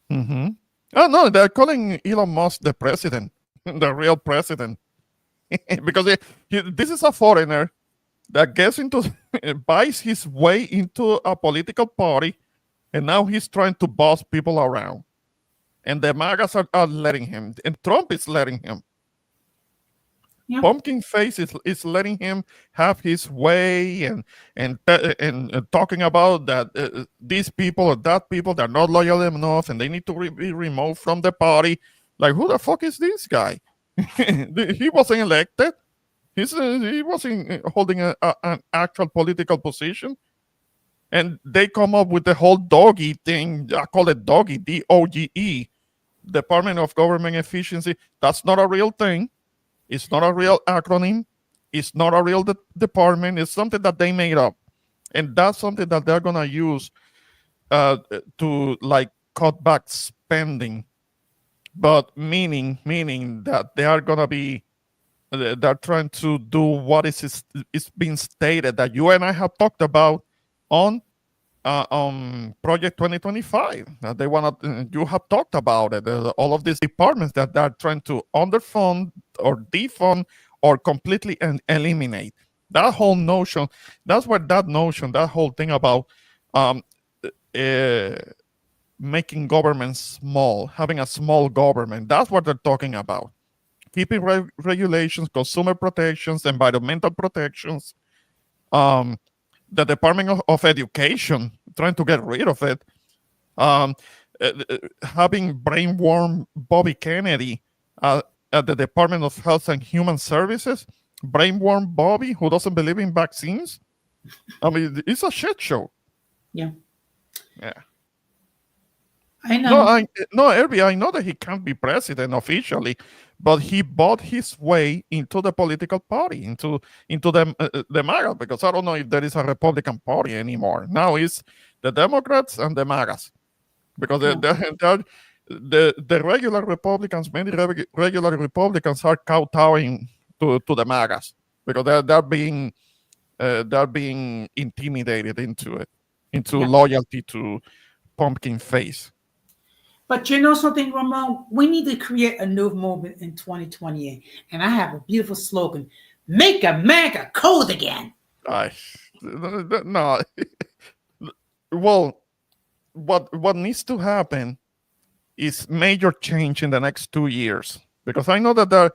S1: Mm-hmm. Oh no, they're calling Elon Musk the president, the real president, because this is a foreigner that gets into buys his way into a political party, and now he's trying to boss people around, and the MAGAs are letting him, and Trump is letting him.
S2: Yeah.
S1: Pumpkin Face is letting him have his way, and talking about that these people or that people, they're not loyal enough and they need to be removed from the party. Like, who the fuck is this guy? He wasn't elected. He wasn't holding an actual political position. And they come up with the whole doggy thing. I call it doggy, DOGE, Department of Government Efficiency. That's not a real thing. It's not a real acronym. It's not a real department. It's something that they made up. And that's something that they're going to use to like cut back spending. But meaning that they are going to be, they're trying to do what is being stated that you and I have talked about on Project 2025. They want to, you have talked about it. All of these departments that they're trying to underfund or defund or completely eliminate. That whole notion, that's what that notion, that whole thing about making government small, having a small government, that's what they're talking about. Keeping regulations, consumer protections, environmental protections, the Department of Education, trying to get rid of it, having brainworm Bobby Kennedy at the Department of Health and Human Services, brainworm Bobby, who doesn't believe in vaccines. I mean, it's a shit show.
S2: Yeah.
S1: Yeah.
S2: I know.
S1: No, Herbie, I know that he can't be president officially, but he bought his way into the political party, into the MAGA, because I don't know if there is a Republican Party anymore. Now it's the Democrats and the MAGAs, because the regular Republicans, many regular Republicans are kowtowing to the MAGAs because they're being intimidated into it, into loyalty to Pumpkin Face.
S2: But you know something, Ramon? We need to create a new movement in 2028. And I have a beautiful slogan: Make America cold again.
S1: No. Well, what needs to happen is major change in the next 2 years, because I know that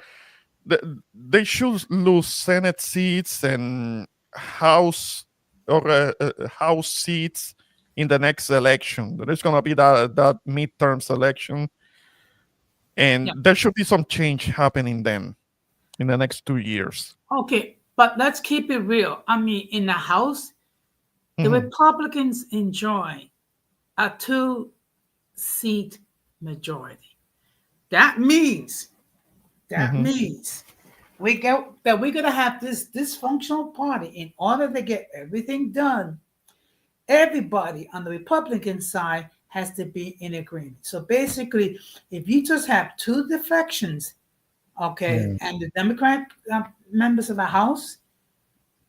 S1: they should lose Senate seats and House House seats in the next election. There's going to be that midterms election, and there should be some change happening then in the next 2 years.
S2: Okay, but let's keep it real. I mean, in the House, the Republicans enjoy a 2-seat majority. That means we're gonna have this dysfunctional party. In order to get everything done, everybody on the Republican side has to be in agreement. So basically, if you just have 2 defections, okay, and the Democrat members of the House,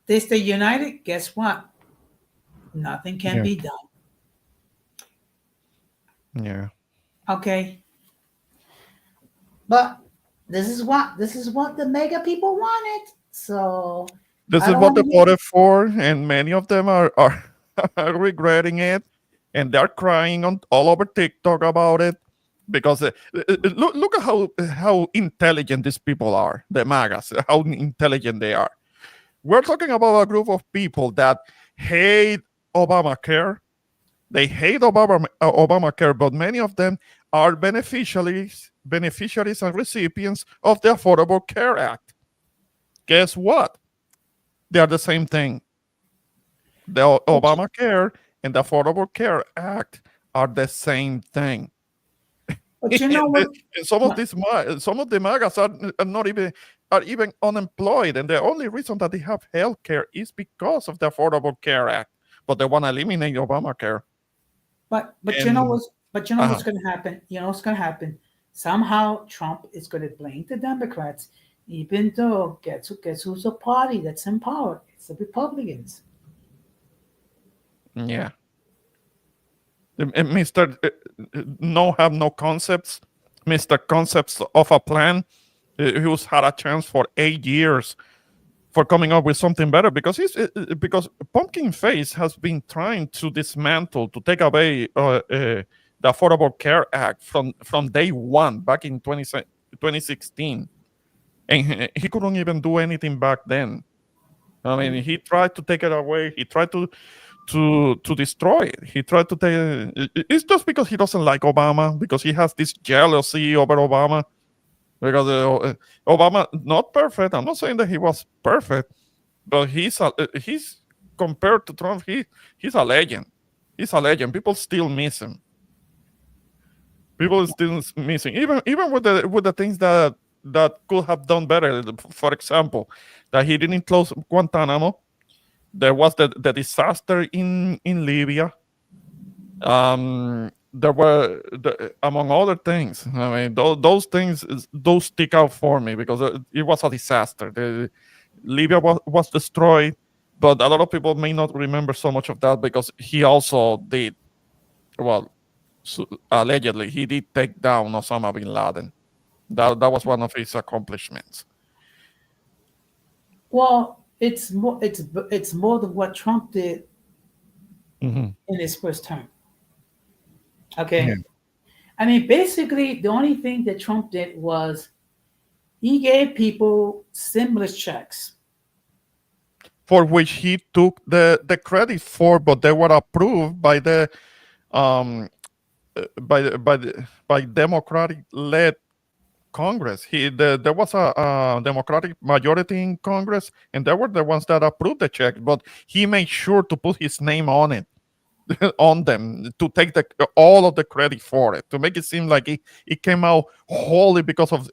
S2: they stay united, guess what? Nothing can be done.
S1: Yeah.
S2: Okay. But this is what the mega people wanted. So
S1: this is what they voted for, and many of them are regretting it, and they're crying all over TikTok about it, because look at how intelligent these people are, the MAGAs, how intelligent they are. We're talking about a group of people that hate Obamacare. They hate Obamacare, but many of them are beneficiaries and recipients of the Affordable Care Act. Guess what? They are the same thing. The Obamacare and the Affordable Care Act are the same thing.
S2: But you know
S1: And
S2: what?
S1: some of the MAGAs are not even are even unemployed, and the only reason that they have health care is because of the Affordable Care Act. But they want to eliminate Obamacare.
S2: But
S1: And
S2: what's going to happen? You know what's going to happen? Somehow Trump is going to blame the Democrats, even though guess who's a party that's in power? It's the Republicans.
S1: yeah, Mr. No have no concepts, Mr. Concepts of a plan, who's had a chance for 8 years for coming up with something better, because Pumpkin Face has been trying to dismantle, to take away the Affordable Care Act from day one back in 2016, and he couldn't even do anything back then. I mean, he tried to take it away. He tried to destroy it. He tried to take. It's just because he doesn't like Obama, because he has this jealousy over Obama. Because Obama not perfect. I'm not saying that he was perfect, but he's compared to Trump. He's a legend. He's a legend. People still miss him. People still missing, even with the things that could have done better. For example, that he didn't close Guantanamo. There was the disaster in Libya. There were, among other things. I mean, those things, those stick out for me because it was a disaster. Libya was destroyed, but a lot of people may not remember so much of that because he also did, well, allegedly, he did take down Osama bin Laden. That was one of his accomplishments.
S2: Well, it's more than what Trump did in his first term. Okay.
S1: Yeah.
S2: I mean, basically, the only thing that Trump did was he gave people stimulus checks,
S1: for which he took the credit for, but they were approved by the by Democratic led Congress. There was a Democratic majority in Congress, and they were the ones that approved the check. But he made sure to put his name on it, on them, to take all of the credit for it, to make it seem like it came out wholly because of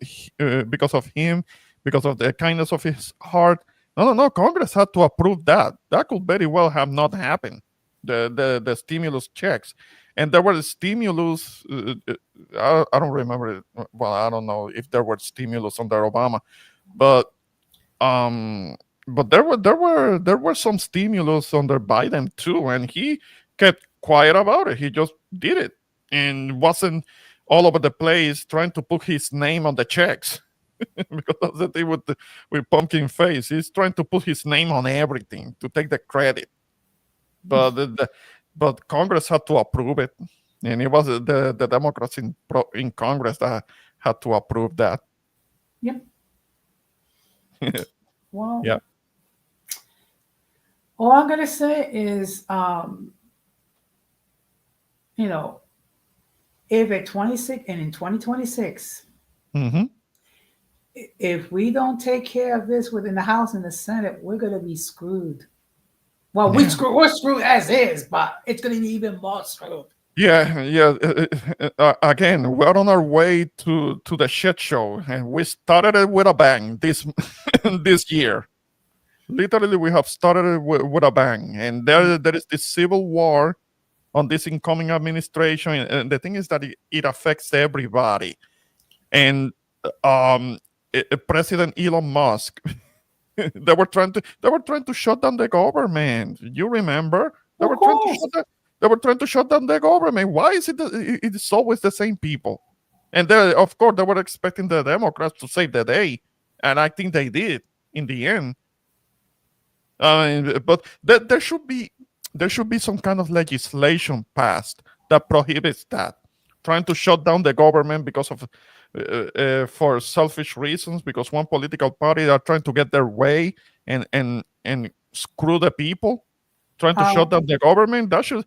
S1: him, because of the kindness of his heart. No. Congress had to approve that. That could very well have not happened. The stimulus checks, and there were stimulus. I don't remember it. Well, I don't know if there were stimulus under Obama, but there were some stimulus under Biden too, and he kept quiet about it. He just did it and wasn't all over the place trying to put his name on the checks. Because that's the thing with Pumpkin Face. He's trying to put his name on everything to take the credit. But but Congress had to approve it, and it was the Democrats in Congress that had to approve that.
S2: Yep. Well,
S1: yeah.
S2: All I'm gonna say is, if at 26 and in 2026, if we don't take care of this within the House and the Senate, we're gonna be screwed. Well, we're screwed as is, but it's gonna be even more screwed.
S1: Yeah. Again, we're on our way to the shit show, and we started it with a bang this this year. Literally, we have started it with a bang, and there is this civil war on this incoming administration. And the thing is that it affects everybody. And President Elon Musk, they were trying to shut down the government. You remember? They were trying to shut down the government. Why is it that it is always the same people? And of course, they were expecting the Democrats to save the day, and I think they did in the end. But there should be some kind of legislation passed that prohibits that. Trying to shut down the government because of for selfish reasons, because one political party are trying to get their way and screw the people. trying to shut down the government. That should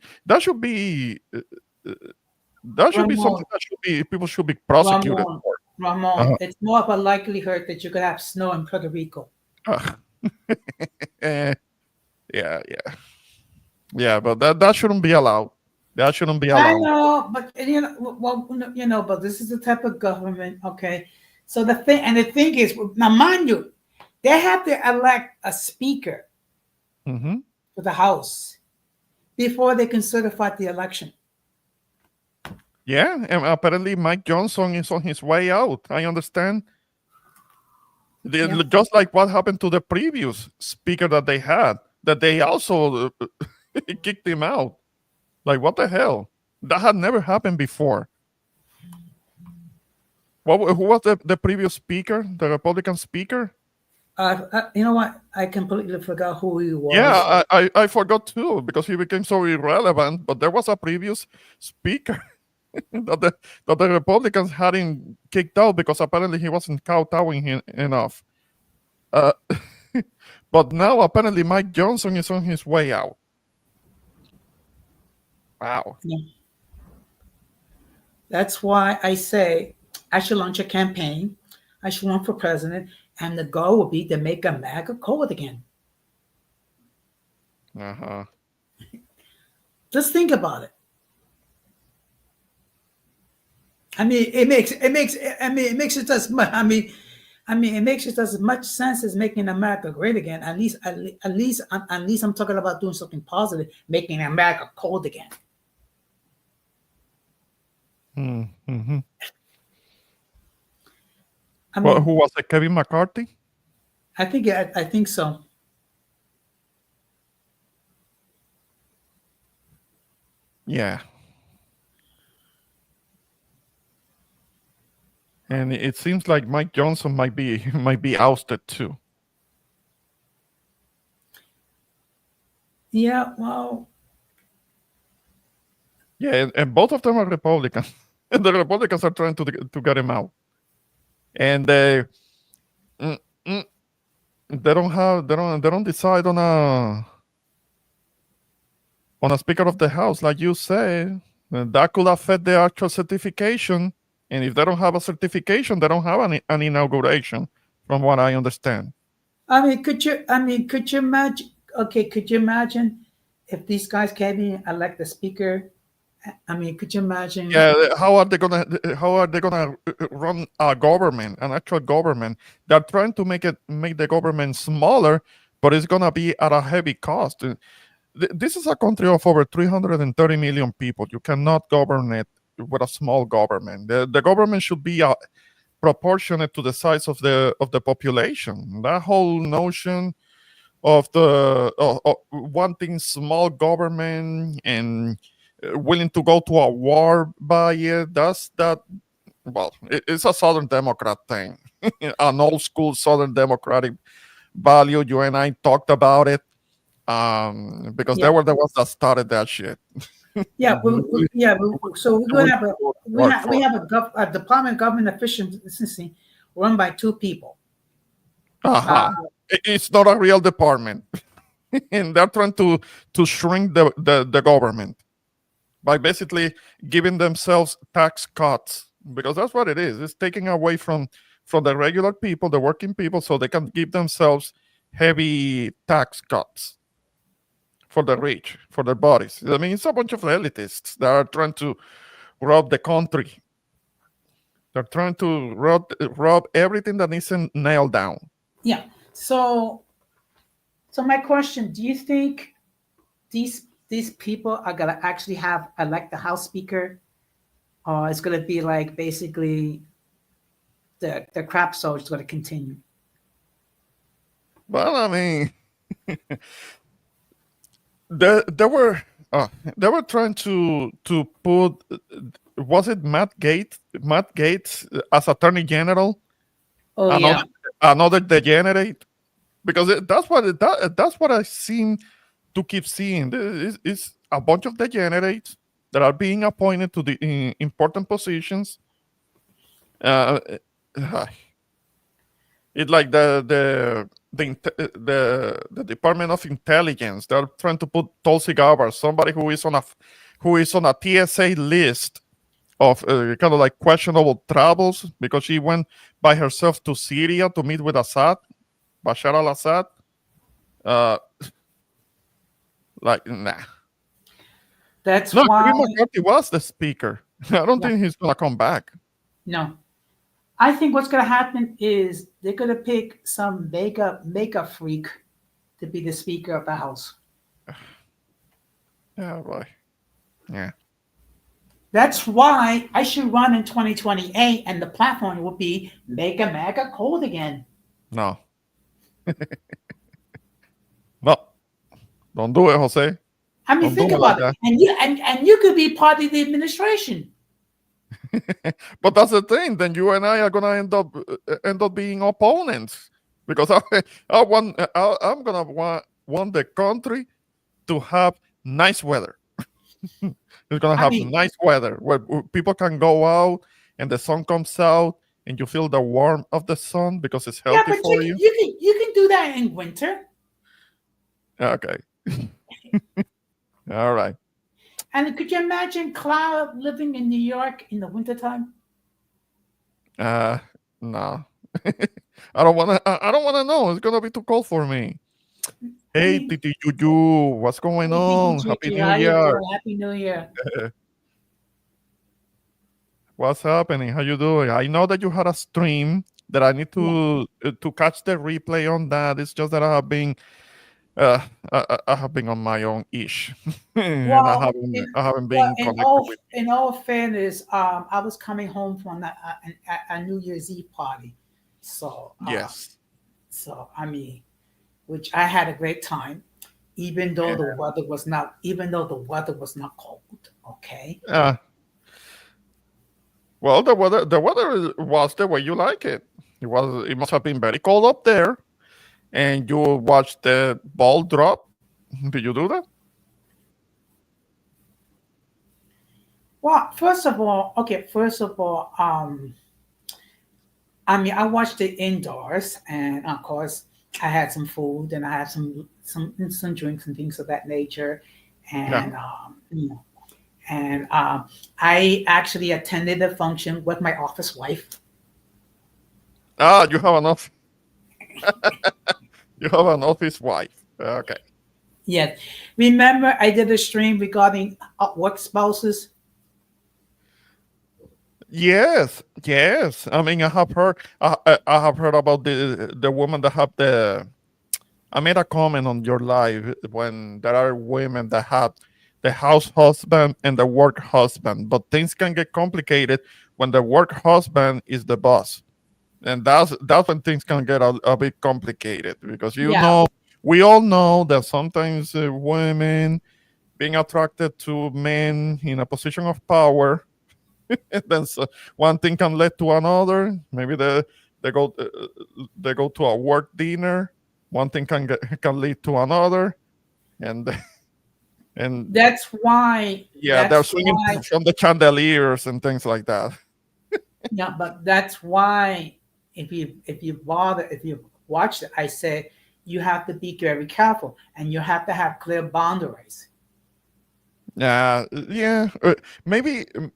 S1: be something that people should be prosecuted for.
S2: Ramon, it's more of a likelihood that you could have snow in Puerto Rico.
S1: Yeah, but that shouldn't be allowed. That shouldn't be allowed.
S2: I know, but but this is the type of government, okay? So the thing is, now mind you, they have to elect a speaker for the House before they can certify the election.
S1: Yeah, and apparently Mike Johnson is on his way out. I understand. Just like what happened to the previous speaker that they had, that they also kicked him out. Like, what the hell? That had never happened before. Who was the previous speaker, the Republican speaker?
S2: You know what? I completely forgot who he was.
S1: Yeah, I forgot too, because he became so irrelevant. But there was a previous speaker that the Republicans had him kicked out because apparently he wasn't kowtowing enough. But now apparently Mike Johnson is on his way out. Wow.
S2: Yeah. That's why I say I should launch a campaign. I should run for president, and the goal will be to make America cold again. Just think about it. I mean, it makes it as much. It makes it as much sense as making America great again. At least I'm talking about doing something positive, making America cold again.
S1: Mm-hmm. Who was it? Kevin McCarthy?
S2: I think so.
S1: Yeah. And it seems like Mike Johnson might be ousted too.
S2: Yeah, well.
S1: Yeah, and both of them are Republicans. And the Republicans are trying to get him out. And they don't decide on a Speaker of the House, like you say. That could affect the actual certification. And if they don't have a certification, they don't have an inauguration, from what I understand.
S2: Could you imagine? Okay, could you imagine if these guys can't elect the speaker? Could you imagine?
S1: Yeah, how are they gonna run a government, an actual government? They're trying to make the government smaller, but it's gonna be at a heavy cost. This is a country of over 330 million people. You cannot govern it with a small government. The government should be proportionate to the size of the population. That whole notion of wanting small government and willing to go to a war by it, it's a Southern Democrat thing. An old school Southern Democratic value. You and I talked about it because they were the ones that started that shit.
S2: Yeah, so we have a Department of Government Efficiency run by two people.
S1: It's not a real department, and they're trying to shrink the government by basically giving themselves tax cuts, because that's what it is. It's taking away from the regular people, the working people, so they can give themselves heavy tax cuts for the rich, for their bodies. I mean, it's a bunch of elitists that are trying to rob the country. They're trying to rob everything that isn't nailed down.
S2: Yeah. So my question: do you think these people are gonna actually elect the House Speaker, or it's gonna be like basically the crap show is gonna continue?
S1: Well, I mean, they were trying to put, was it Matt Gaetz as Attorney General?
S2: Oh,
S1: another degenerate, because that's what I seem to keep seeing. It's a bunch of degenerates that are being appointed to the important positions. It's like the the Department of Intelligence. They're trying to put Tulsi Gabbard, somebody who is on a TSA list of kind of like questionable travels, because she went by herself to Syria to meet with Bashar al-Assad. Like, nah.
S2: That's
S1: No,
S2: why.
S1: Kevin McCarthy was the speaker. I don't think he's gonna come back.
S2: No, I think what's going to happen is they're going to pick some makeup freak to be the Speaker of the House.
S1: Yeah, right. Yeah.
S2: That's why I should run in 2028, and the platform will be Make America Cold Again.
S1: No. No. Don't do it, Jose.
S2: I mean,
S1: Don't
S2: think
S1: do it
S2: about
S1: like
S2: it, and you could be part of the administration.
S1: But that's the thing. Then you and I are gonna end up being opponents, because I'm gonna want the country to have nice weather. It's gonna have nice weather where people can go out and the sun comes out and you feel the warmth of the sun because it's healthy for you.
S2: You can do that in winter.
S1: Okay. All right.
S2: And could you imagine Clara living in New York in the wintertime?
S1: No. I don't wanna know. It's gonna be too cold for me. Hey, Titi Juju, what's going on? Happy New Year.
S2: Happy New Year.
S1: What's happening? How you doing? I know that you had a stream that I need to catch the replay on that. It's just that I have been on my own ish, and I haven't been connected with.
S2: In all fairness, I was coming home from a New Year's Eve party, so
S1: yes.
S2: So I mean, which I had a great time, even though the weather was not cold. Okay.
S1: Well, the weather was the way you like it. It must have been very cold up there, and you watched the ball drop. Did you do that?
S2: Well, first of all, I mean, I watched it indoors, and of course, I had some food and I had some drinks and things of that nature, and you know, and I actually attended the function with my office wife.
S1: You have enough. You have an office wife. Okay.
S2: Yes. Remember, I did a stream regarding work spouses.
S1: Yes. I mean, I have heard. I have heard about the woman that have the. I made a comment on your live when there are women that have the house husband and the work husband, but things can get complicated when the work husband is the boss, and that's when things can get a bit complicated, because we all know that sometimes women being attracted to men in a position of power, and then one thing can lead to another. Maybe they go to a work dinner. One thing can lead to another, and
S2: that's why.
S1: They're swinging from the chandeliers and things like that.
S2: Yeah, but that's why if you watch it, I say you have to be very careful and you have to have clear boundaries.
S1: Maybe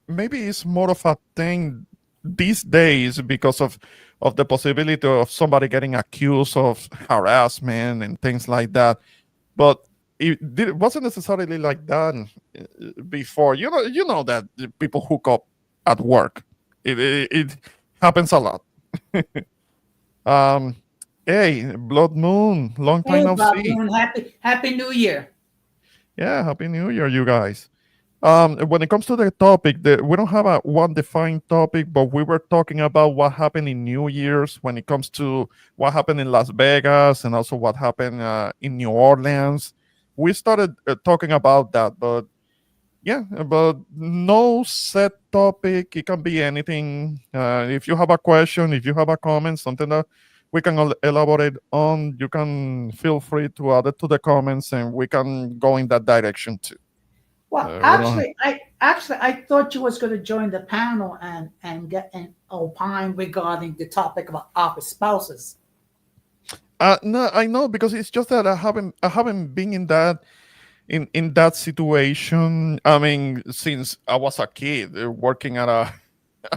S1: it's more of a thing these days because of the possibility of somebody getting accused of harassment and things like that. But it wasn't necessarily like that before. You know that people hook up at work. It happens a lot. Hey, Blood Moon, long time no see.
S2: Happy New Year.
S1: Yeah, Happy New Year, you guys. When it comes to the topic, we don't have a one defined topic, but we were talking about what happened in New Year's when it comes to what happened in Las Vegas and also what happened in New Orleans. We started talking about that, but no set topic. It can be anything. If you have a question, if you have a comment, something that we can elaborate on, you can feel free to add it to the comments, and we can go in that direction too.
S2: Well, I thought you was going to join the panel and get an opine regarding the topic of office spouses.
S1: No, I know, because it's just that I haven't been in that situation. I mean, since I was a kid, working at a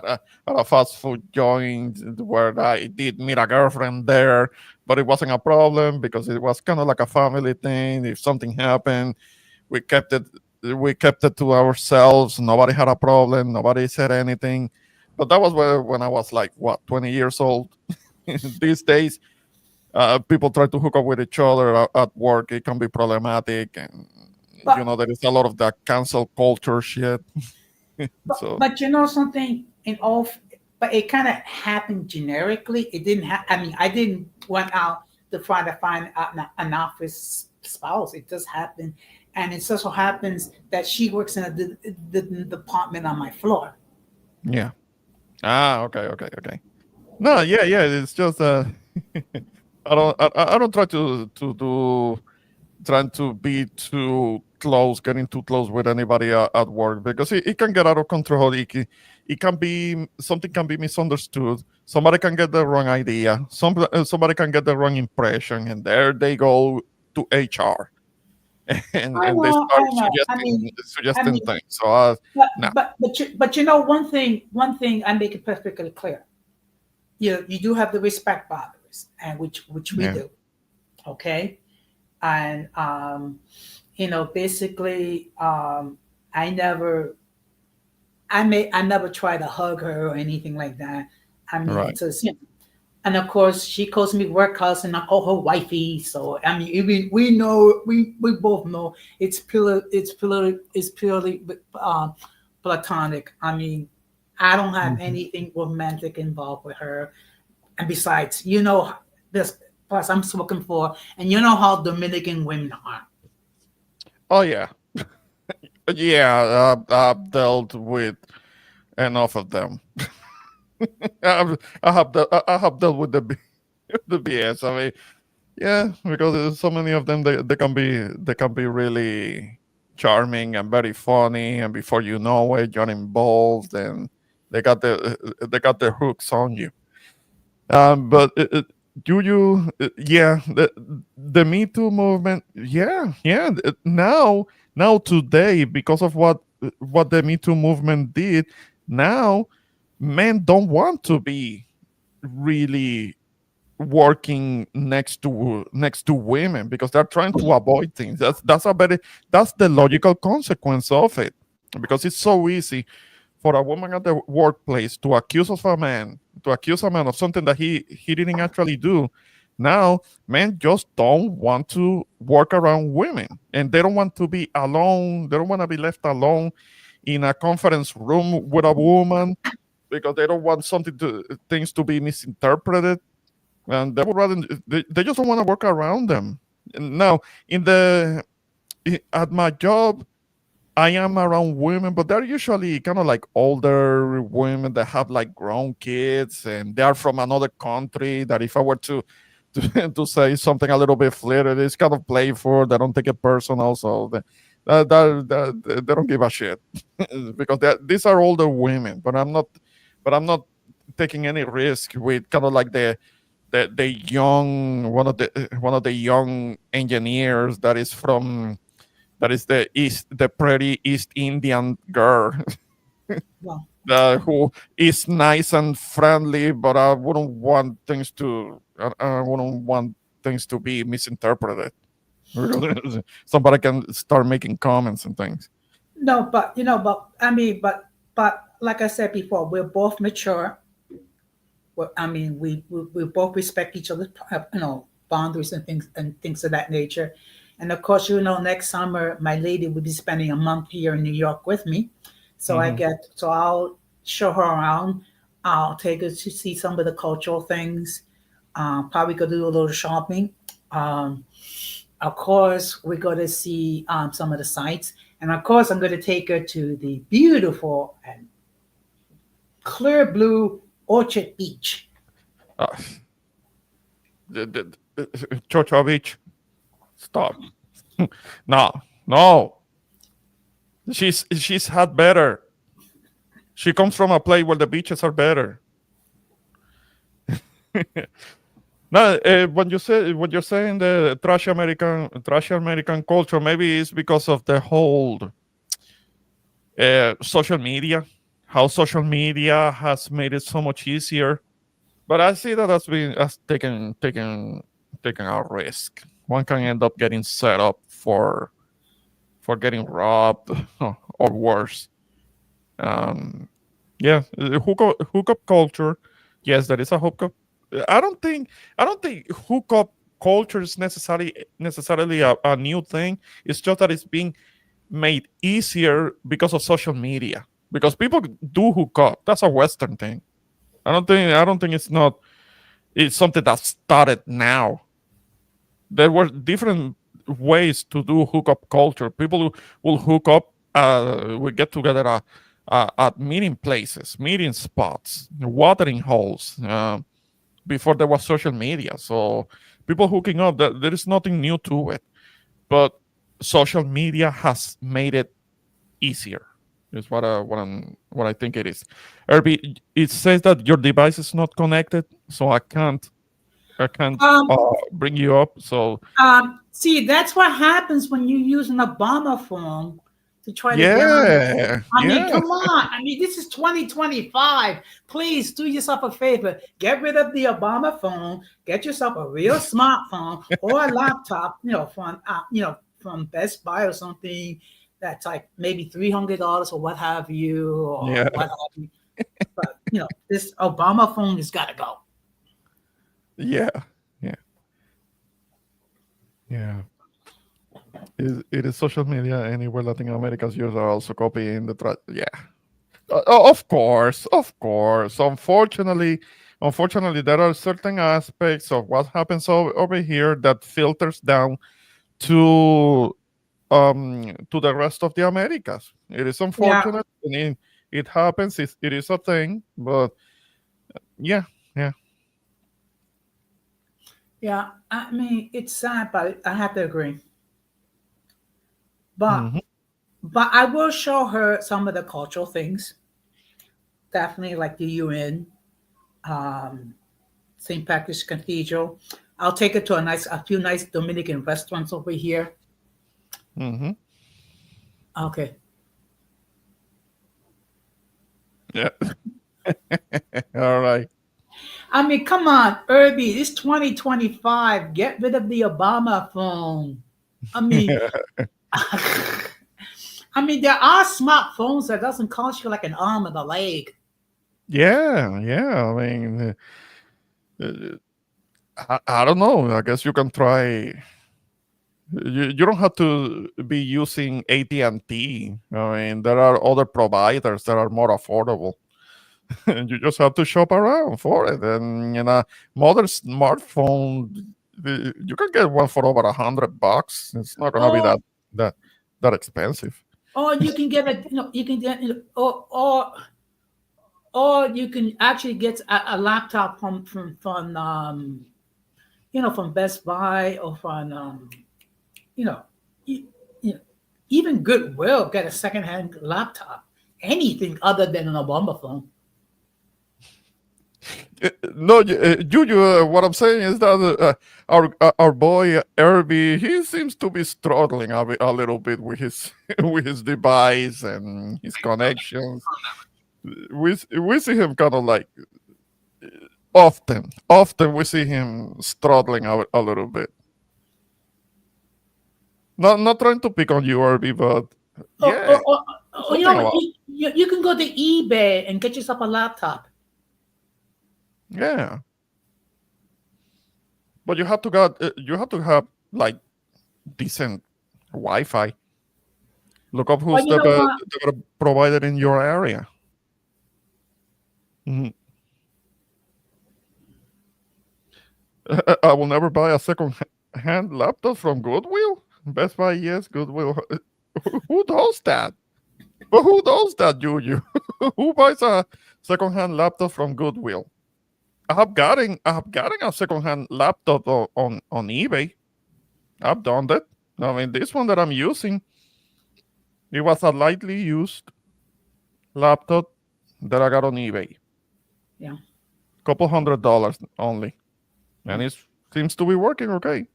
S1: at a fast food joint, where I did meet a girlfriend there, but it wasn't a problem because it was kind of like a family thing. If something happened, we kept it we kept it to ourselves. Nobody had a problem. Nobody said anything. But that was when I was like, what, 20 years old. These days, people try to hook up with each other at work. It can be problematic, and
S2: But
S1: there is a lot of that cancel culture shit. So
S2: but you know something, but it kind of happened generically. It didn't I mean, I didn't went out to try to find an office spouse. It just happened, and it just so happens that she works in the department on my floor.
S1: yeah. Okay, okay, okay. No, yeah, yeah. It's just I don't trying to be too close, getting too close with anybody at work, because it can get out of control. It can be, something can be misunderstood. Somebody can get the wrong idea. Somebody can get the wrong impression, and there they go to HR, and they
S2: I
S1: start
S2: know. I
S1: suggesting
S2: mean,
S1: things. So no,
S2: but you know one thing I make it perfectly clear. You do have the respect boundaries, and which we
S1: yeah,
S2: do, okay, and basically, I never I never try to hug her or anything like that. I mean,
S1: right.
S2: it's just, and of course she calls me work cousin. I call her wifey. So I mean, we know, we both know it's purely platonic. I mean, I don't have
S1: Mhm.
S2: anything romantic involved with her. And besides, this, plus I'm spoken for, and you know how Dominican women are.
S1: Oh yeah, yeah. I've dealt with enough of them. I have dealt with the BS. I mean, yeah, because there's so many of them. They can be really charming and very funny, and before you know it, you're involved, and they got their hooks on you. But yeah, the Me Too movement, yeah, yeah. Now today, because of what the Me Too movement did, now men don't want to be really working next to women, because they're trying to avoid things. That's the logical consequence of it, because it's so easy for a woman at the workplace to accuse a man of something that he didn't actually do. Now men just don't want to work around women, and they don't want to be alone. They don't want to be left alone in a conference room with a woman, because they don't want things to be misinterpreted, and they would rather, they just don't want to work around them. Now, at my job, I am around women, but they're usually kind of like older women that have like grown kids, and they are from another country. That if I were to say something a little bit flirty, it's kind of playful. They don't take it personal, so they don't give a shit because these are older women. But I'm not taking any risk with kind of like the young one of the young engineers that is the pretty East Indian girl,
S2: Well,
S1: who is nice and friendly, but I wouldn't want things to be misinterpreted. Somebody can start making comments and things.
S2: no, but I mean, but like I said before, we're both mature. I mean, we both respect each other's boundaries and things of that nature. And of course, next summer my lady will be spending a month here in New York with me, so
S1: Hmm.
S2: I'll show her around. I'll take her to see some of the cultural things. Probably go do a little shopping. Um, of course, we're going to see some of the sites, and of course, I'm going to take her to the beautiful and clear blue Orchard Beach.
S1: Uh, Chochovich, stop. No, no. She's had better. She comes from a place where the beaches are better. No, when you're saying the trash American culture, maybe it's because of the whole social media, how social media has made it so much easier. But I see that as taking a risk. One can end up getting set up for getting robbed or worse. Um, yeah, hookup culture. Yes, that is a hookup. I don't think I don't think hookup culture is necessarily a new thing. It's just that it's being made easier because of social media. Because people do hook up. That's a Western thing. I don't think it's something that started now. There were different ways to do hookup culture. People will hook up. We get together at meeting places, meeting spots, watering holes. Before there was social media, so people hooking up. There is nothing new to it, but social media has made it easier. Is what I think it is. Irby, it says that your device is not connected, so I can't
S2: Um,
S1: bring you up. So
S2: See, that's what happens when you use an Obama phone to try to get on.
S1: yeah,
S2: I mean,
S1: yeah,
S2: come on. I mean, this is 2025. Please do yourself a favor. Get rid of the Obama phone. Get yourself a real smartphone or a laptop, from Best Buy or something that's like maybe $300 or what have you, or
S1: yeah,
S2: what have you. But, this Obama phone has got to go.
S1: yeah, yeah, yeah. It is social media anywhere Latin America's users are also copying yeah. Of course, of course. Unfortunately, there are certain aspects of what happens over here that filters down to to the rest of the Americas. It is
S2: Yeah.
S1: unfortunate, and it happens. It is a thing, but yeah, yeah.
S2: Yeah. I mean, it's sad, but I have to agree. But
S1: Hmm.
S2: but I will show her some of the cultural things. Definitely like the UN, um, St. Patrick's Cathedral. I'll take her to a few nice Dominican restaurants over here.
S1: Hmm.
S2: Okay.
S1: Yeah. All right.
S2: I mean, come on, Irby, it's 2025. Get rid of the Obama phone. I mean, there are smartphones that doesn't cost you like an arm and a leg.
S1: Yeah, yeah. I mean, uh, I don't know. I guess you can try. You don't have to be using AT&T. I mean, there are other providers that are more affordable. And you just have to shop around for it. And modern smartphone, you can get one for over $100. It's not gonna be
S2: Or
S1: that that expensive.
S2: or you can get you can get, or you can actually get a laptop from Best Buy or from you know, e- you know, even Goodwill get a secondhand laptop. Anything other than an Obama phone.
S1: No, Juju. What I'm saying is that our boy Irby, he seems to be struggling a little bit with his with his device and his connections. We see him kind of like often we see him struggling a little bit. Not trying to pick on you, Irby, but
S2: Or,
S1: yeah,
S2: or, or, or you
S1: something
S2: know what?
S1: about
S2: You can go to eBay and get yourself a laptop.
S1: yeah. But you have to have like decent Wi-Fi. Look up
S2: Or
S1: who's
S2: you know what?
S1: the provider in your area. Mhm. I will never buy a second-hand laptop from Goodwill. Best Buy, yes. Goodwill. Who does that? But who does that, Juju? Who buys a second-hand laptop from Goodwill? I have gotten a second-hand laptop on eBay. I've done that. I mean, this one that I'm using, it was a lightly used laptop that I got on eBay.
S2: Yeah.
S1: Couple $100 only. and it seems to be working okay.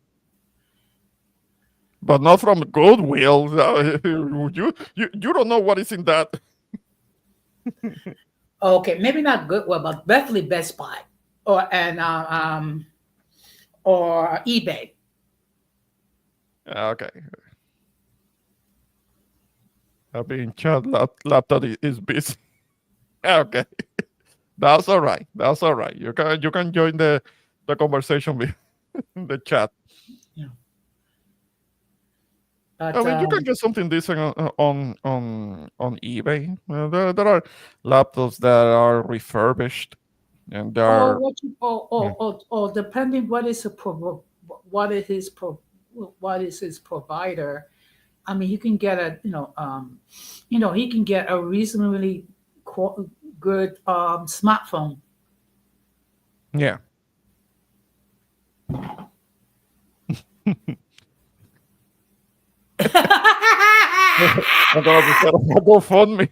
S1: But not from Goodwill. You don't know what is in that.
S2: Okay, maybe not Goodwill, but definitely Best Buy or eBay.
S1: Okay. I've been chat laptop is busy. Okay. That's all right. That's all right. You can join the conversation with the chat.
S2: But
S1: I mean, you can get something decent on eBay. There are laptops that are refurbished, and they
S2: or
S1: are
S2: what you or depending what is what is his provider. I mean, he can get he can get a reasonably good smartphone.
S1: yeah. I'm gonna set up a GoFundMe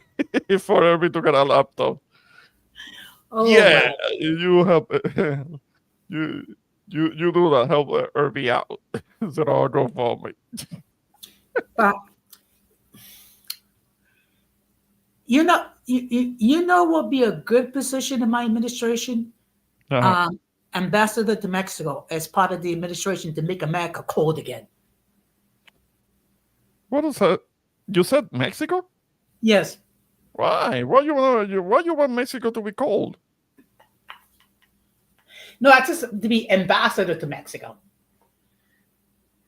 S1: for every to get a laptop.
S2: Oh,
S1: Yeah,
S2: well.
S1: you help. You do that. Help Irby out. So I'll go for me.
S2: But you know what would be a good position in my administration?
S1: Uh-huh.
S2: Ambassador to Mexico as part of the administration to make America cold again.
S1: What is that? You said Mexico?
S2: Yes.
S1: Why? Why you want Mexico to be cold?
S2: No, I just to be ambassador to Mexico.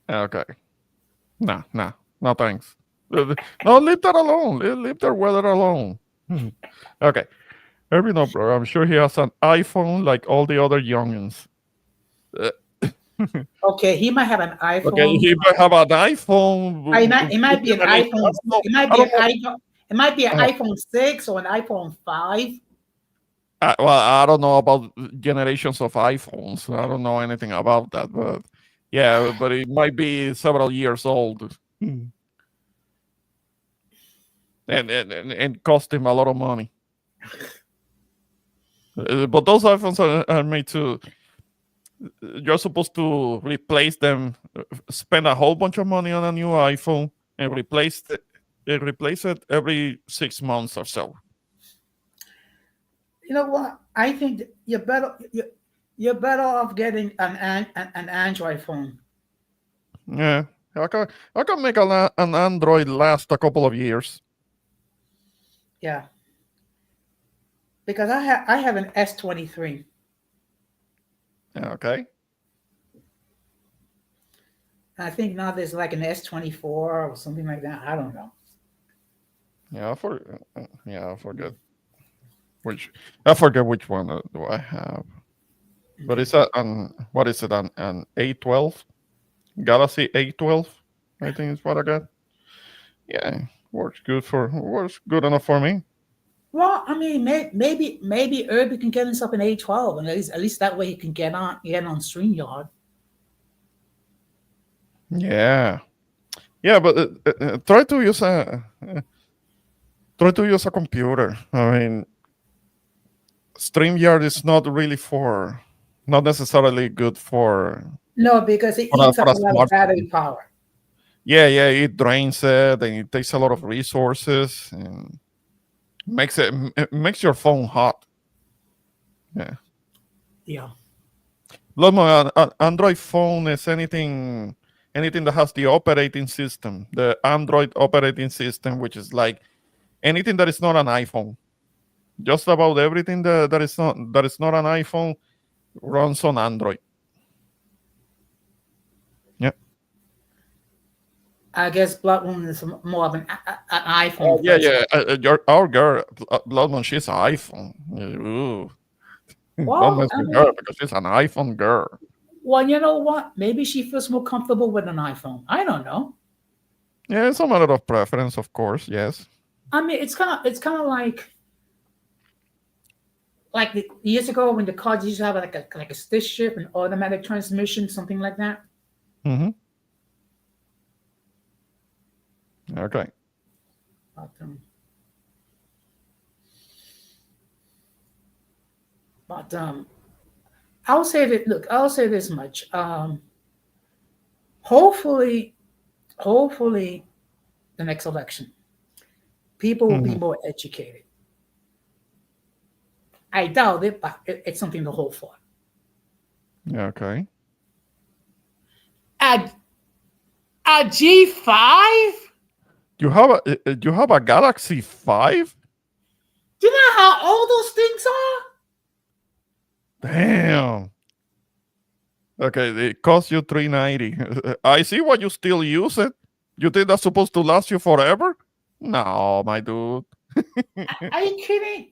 S1: Okay. No, thanks. No, leave that alone. Leave their weather alone. Okay. Irby, no, bro. I'm sure he has an iPhone like all the other youngins.
S2: Okay, he might have an iPhone.
S1: Okay, he might have an iPhone.
S2: It might be an iPhone. It might be an iPhone. It might be an
S1: Uh,
S2: iPhone 6 or an iPhone 5.
S1: Well, I don't know about generations of iPhones. I don't know anything about that, but yeah, but it might be several years old. And cost him a lot of money. But those iPhones are made to. You're supposed to replace them, spend a whole bunch of money on a new iPhone, and replace it every 6 months or so.
S2: You know what? I think you're better off getting an Android phone.
S1: Yeah, I can make an Android last a couple of years.
S2: Yeah. Because I have an S23.
S1: Okay.
S2: I think now there's like an S24 or something like that. I don't know.
S1: Yeah, I forget I forget which one do I have. But it's what is it an A12? Galaxy A12, I think is what I got. Yeah, works good enough for me.
S2: Well, I mean, maybe Irby can get himself an A12, and at least that way he can get on StreamYard.
S1: Yeah, but try to use a computer. I mean, StreamYard is not necessarily good for.
S2: No, because it eats up a lot of battery power.
S1: Yeah, it drains it, and it takes a lot of resources, and it makes your phone hot. Yeah.
S2: Yeah.
S1: Lomo, an Android phone is anything that has the operating system, the Android operating system, which is like anything that is not an iPhone. Just about everything that is not an iPhone runs on Android. Yeah.
S2: I guess Blood Moon is more of an iPhone.
S1: Yeah. Our girl, Blood Moon, she's an iPhone. Ooh. Don't mess with her because she's an iPhone girl.
S2: Well, you know what? Maybe she feels more comfortable with an iPhone. I don't know.
S1: Yeah, it's a matter of preference, of course. Yes.
S2: I mean, it's kind of like the years ago when the cars used to have like a stick shift, an automatic transmission, something like that.
S1: Mm-hmm. Okay.
S2: But I'll say that. Look, I'll say this much. Hopefully, hopefully, the next election, people will be more educated. I doubt it, but it's something to hope for.
S1: Okay.
S2: A G5?
S1: You have a Galaxy 5?
S2: Do you know how old those things are?
S1: Damn. Okay, it costs you $390. I see why you still use it. You think that's supposed to last you forever? No, my dude.
S2: Are you kidding?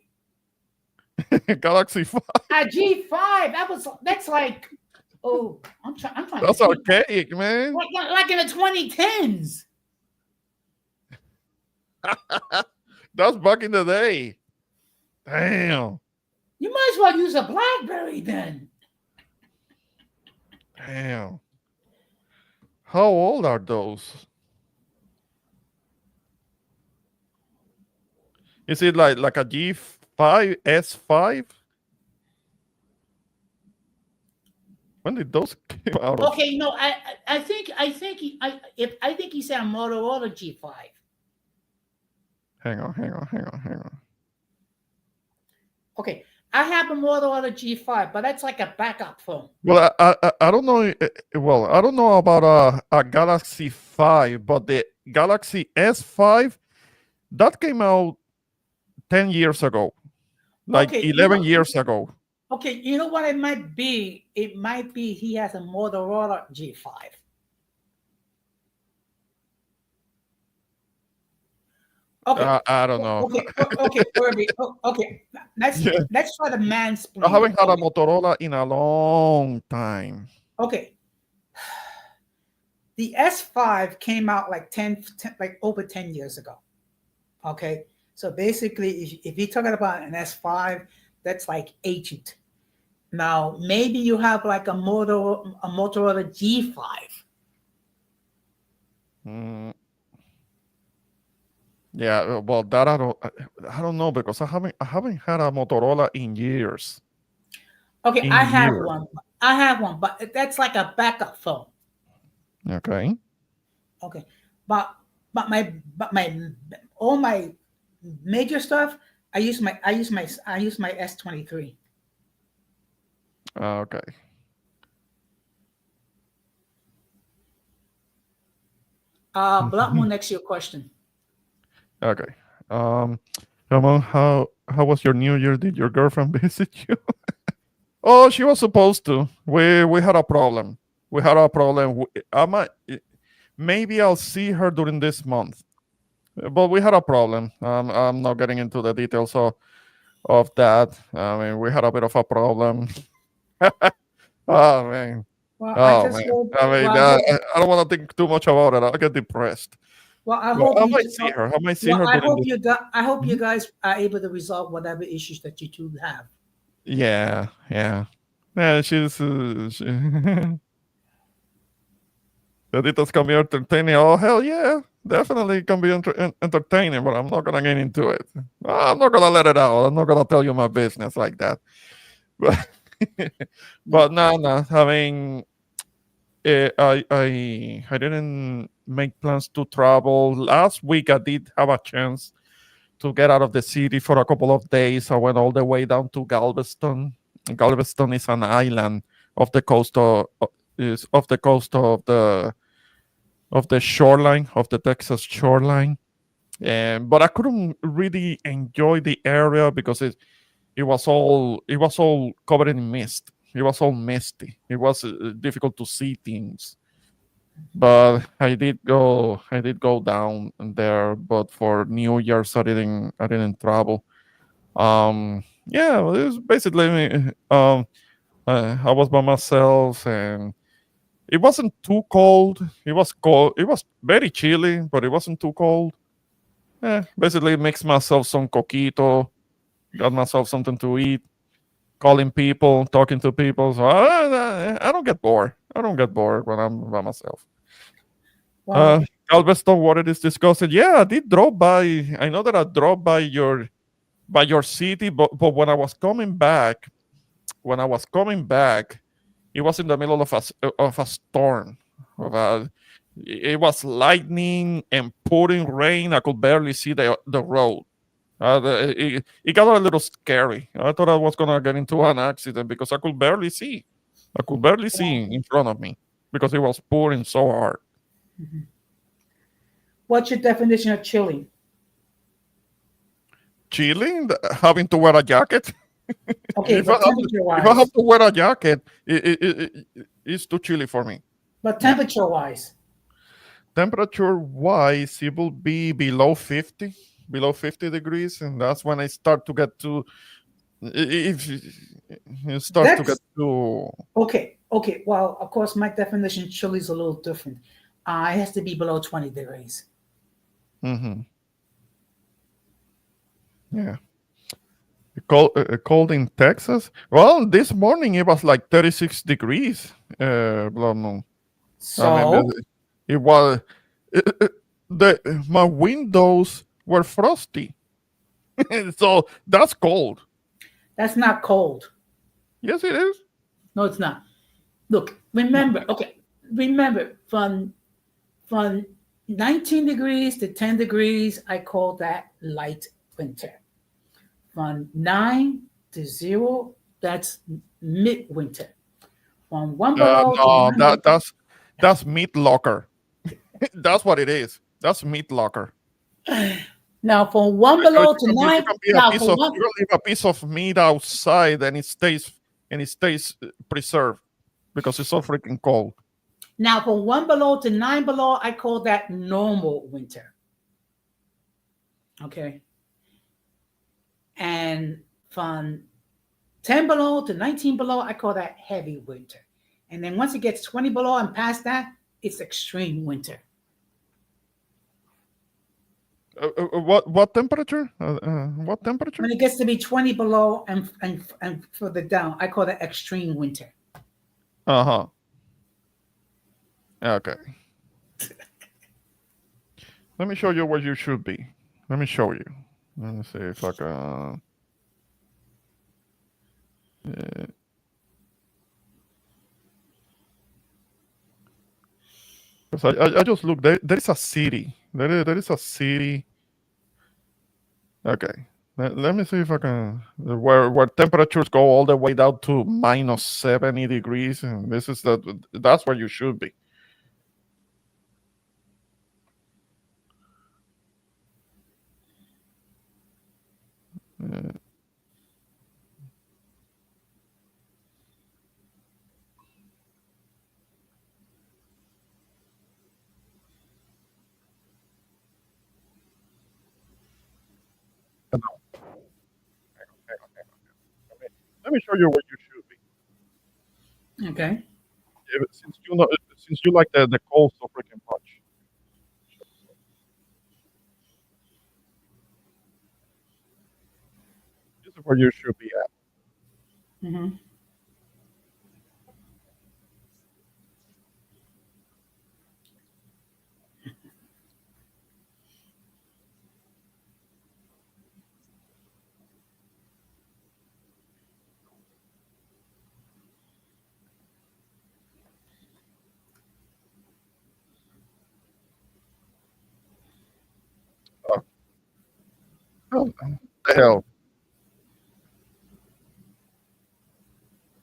S1: Galaxy 5.
S2: A G5. That's like, oh, I'm trying.
S1: That's
S2: to think.
S1: archaic, man.
S2: Like in the 2010s.
S1: That's back in the day. Damn.
S2: You might as well use a BlackBerry then.
S1: Damn. How old are those? Is it like a G5, S5? When did those came out of?
S2: Okay, no, I think he said a Motorola G5.
S1: Hang on.
S2: Okay, I have a Motorola G5, but that's like a backup phone.
S1: Well, I don't know. Well, I don't know about a Galaxy 5, but the Galaxy S5 that came out 10 years ago, like
S2: Okay,
S1: 11 years ago.
S2: Okay, you know what it might be? It might be he has a Motorola G5. Okay.
S1: I don't know.
S2: Okay, Kirby. Okay, let's try to mansplain.
S1: I haven't had a Motorola in a long time.
S2: Okay. The S5 came out like over 10 years ago. Okay. So basically, if you're talking about an S5, that's like ancient. Now, maybe you have like a Motorola G5.
S1: Yeah, well, that I don't know because I haven't had a Motorola in years.
S2: Okay, I have one, but that's like a backup phone.
S1: Okay.
S2: Okay, but all my major stuff, I use my S23.
S1: Okay.
S2: Block Moon, next your question.
S1: Okay. Ramon, how was your New Year? Did your girlfriend visit you? Oh, she was supposed to. We had a problem. Maybe I'll see her during this month, but we had a problem. I'm not getting into the details of that. I mean, we had a bit of a problem. Oh man.
S2: Well,
S1: I don't want to think too much about it. I'll get depressed.
S2: Well, I
S1: might see her.
S2: I hope you guys are able to resolve whatever issues that you two have.
S1: Yeah. She's Editas can be entertaining. Oh hell yeah, definitely can be entertaining. But I'm not gonna get into it. I'm not gonna let it out. I'm not gonna tell you my business like that. But no. I mean, I didn't make plans to travel. Last week I did have a chance to get out of the city for a couple of days. I went all the way down to Galveston. Galveston is an island off the coast of the shoreline of the Texas shoreline. But I couldn't really enjoy the area because it was all covered in mist. It was all misty. It was difficult to see things. But I did go down there. But for New Year's, I didn't travel. Yeah, it was basically I was by myself, and it wasn't too cold. It was cold. It was very chilly, but it wasn't too cold. Basically, mixed myself some coquito, got myself something to eat, calling people, talking to people. So I don't get bored. I don't get bored when I'm by myself.
S2: Wow.
S1: Galveston, what it is discussing. Yeah, I did drove by. I know that I drove by your city, but when I was coming back, when I was coming back, it was in the middle of a storm. It was lightning and pouring rain. I could barely see the road. It got a little scary. I thought I was gonna get into an accident because I could barely see. I could barely see in front of me because it was pouring so hard.
S2: Mm-hmm. What's your definition of chilling?
S1: Chilling, having to wear a jacket.
S2: Okay, but temperature-wise.
S1: If I have to wear a jacket, it's too chilly for me.
S2: But temperature-wise.
S1: Temperature-wise, it will be below 50 degrees, and that's when I start to get to. If you start to get to.
S2: Okay. Well, of course, my definition of chilly is a little different. It has to be below 20 degrees.
S1: Mm-hmm. Yeah. Cold in Texas. Well, this morning it was like 36 degrees. Blood moon.
S2: So
S1: I mean, it was. My windows were frosty, so that's cold.
S2: That's not cold.
S1: Yes, it is.
S2: No, it's not. Look, remember from 19 degrees to 10 degrees, I call that light winter. From 9 to 0, that's midwinter. From 1 below
S1: no, that's meat locker. That's what it is. That's meat locker.
S2: Now, from 1 below to 9,
S1: you leave a piece of meat outside, and it stays preserved because it's so freaking cold.
S2: Now, from 1 below to 9 below, I call that normal winter. Okay. And from 10 below to 19 below, I call that heavy winter. And then once it gets 20 below and past that, it's extreme winter.
S1: What temperature? What temperature?
S2: When it gets to be 20 below and further down, I call that extreme winter.
S1: Uh-huh. Okay. Let me show you where you should be. Let me show you. Let me see if I can. Because I just looked. There is a city. There is a city. Okay. Let me see if I can. Where temperatures go all the way down to minus 70 degrees, and that's where you should be. Let me show you where you should be.
S2: Okay.
S1: Since you like the cold so freaking much. This is where you should be at.
S2: Mm-hmm.
S1: Oh, the hell.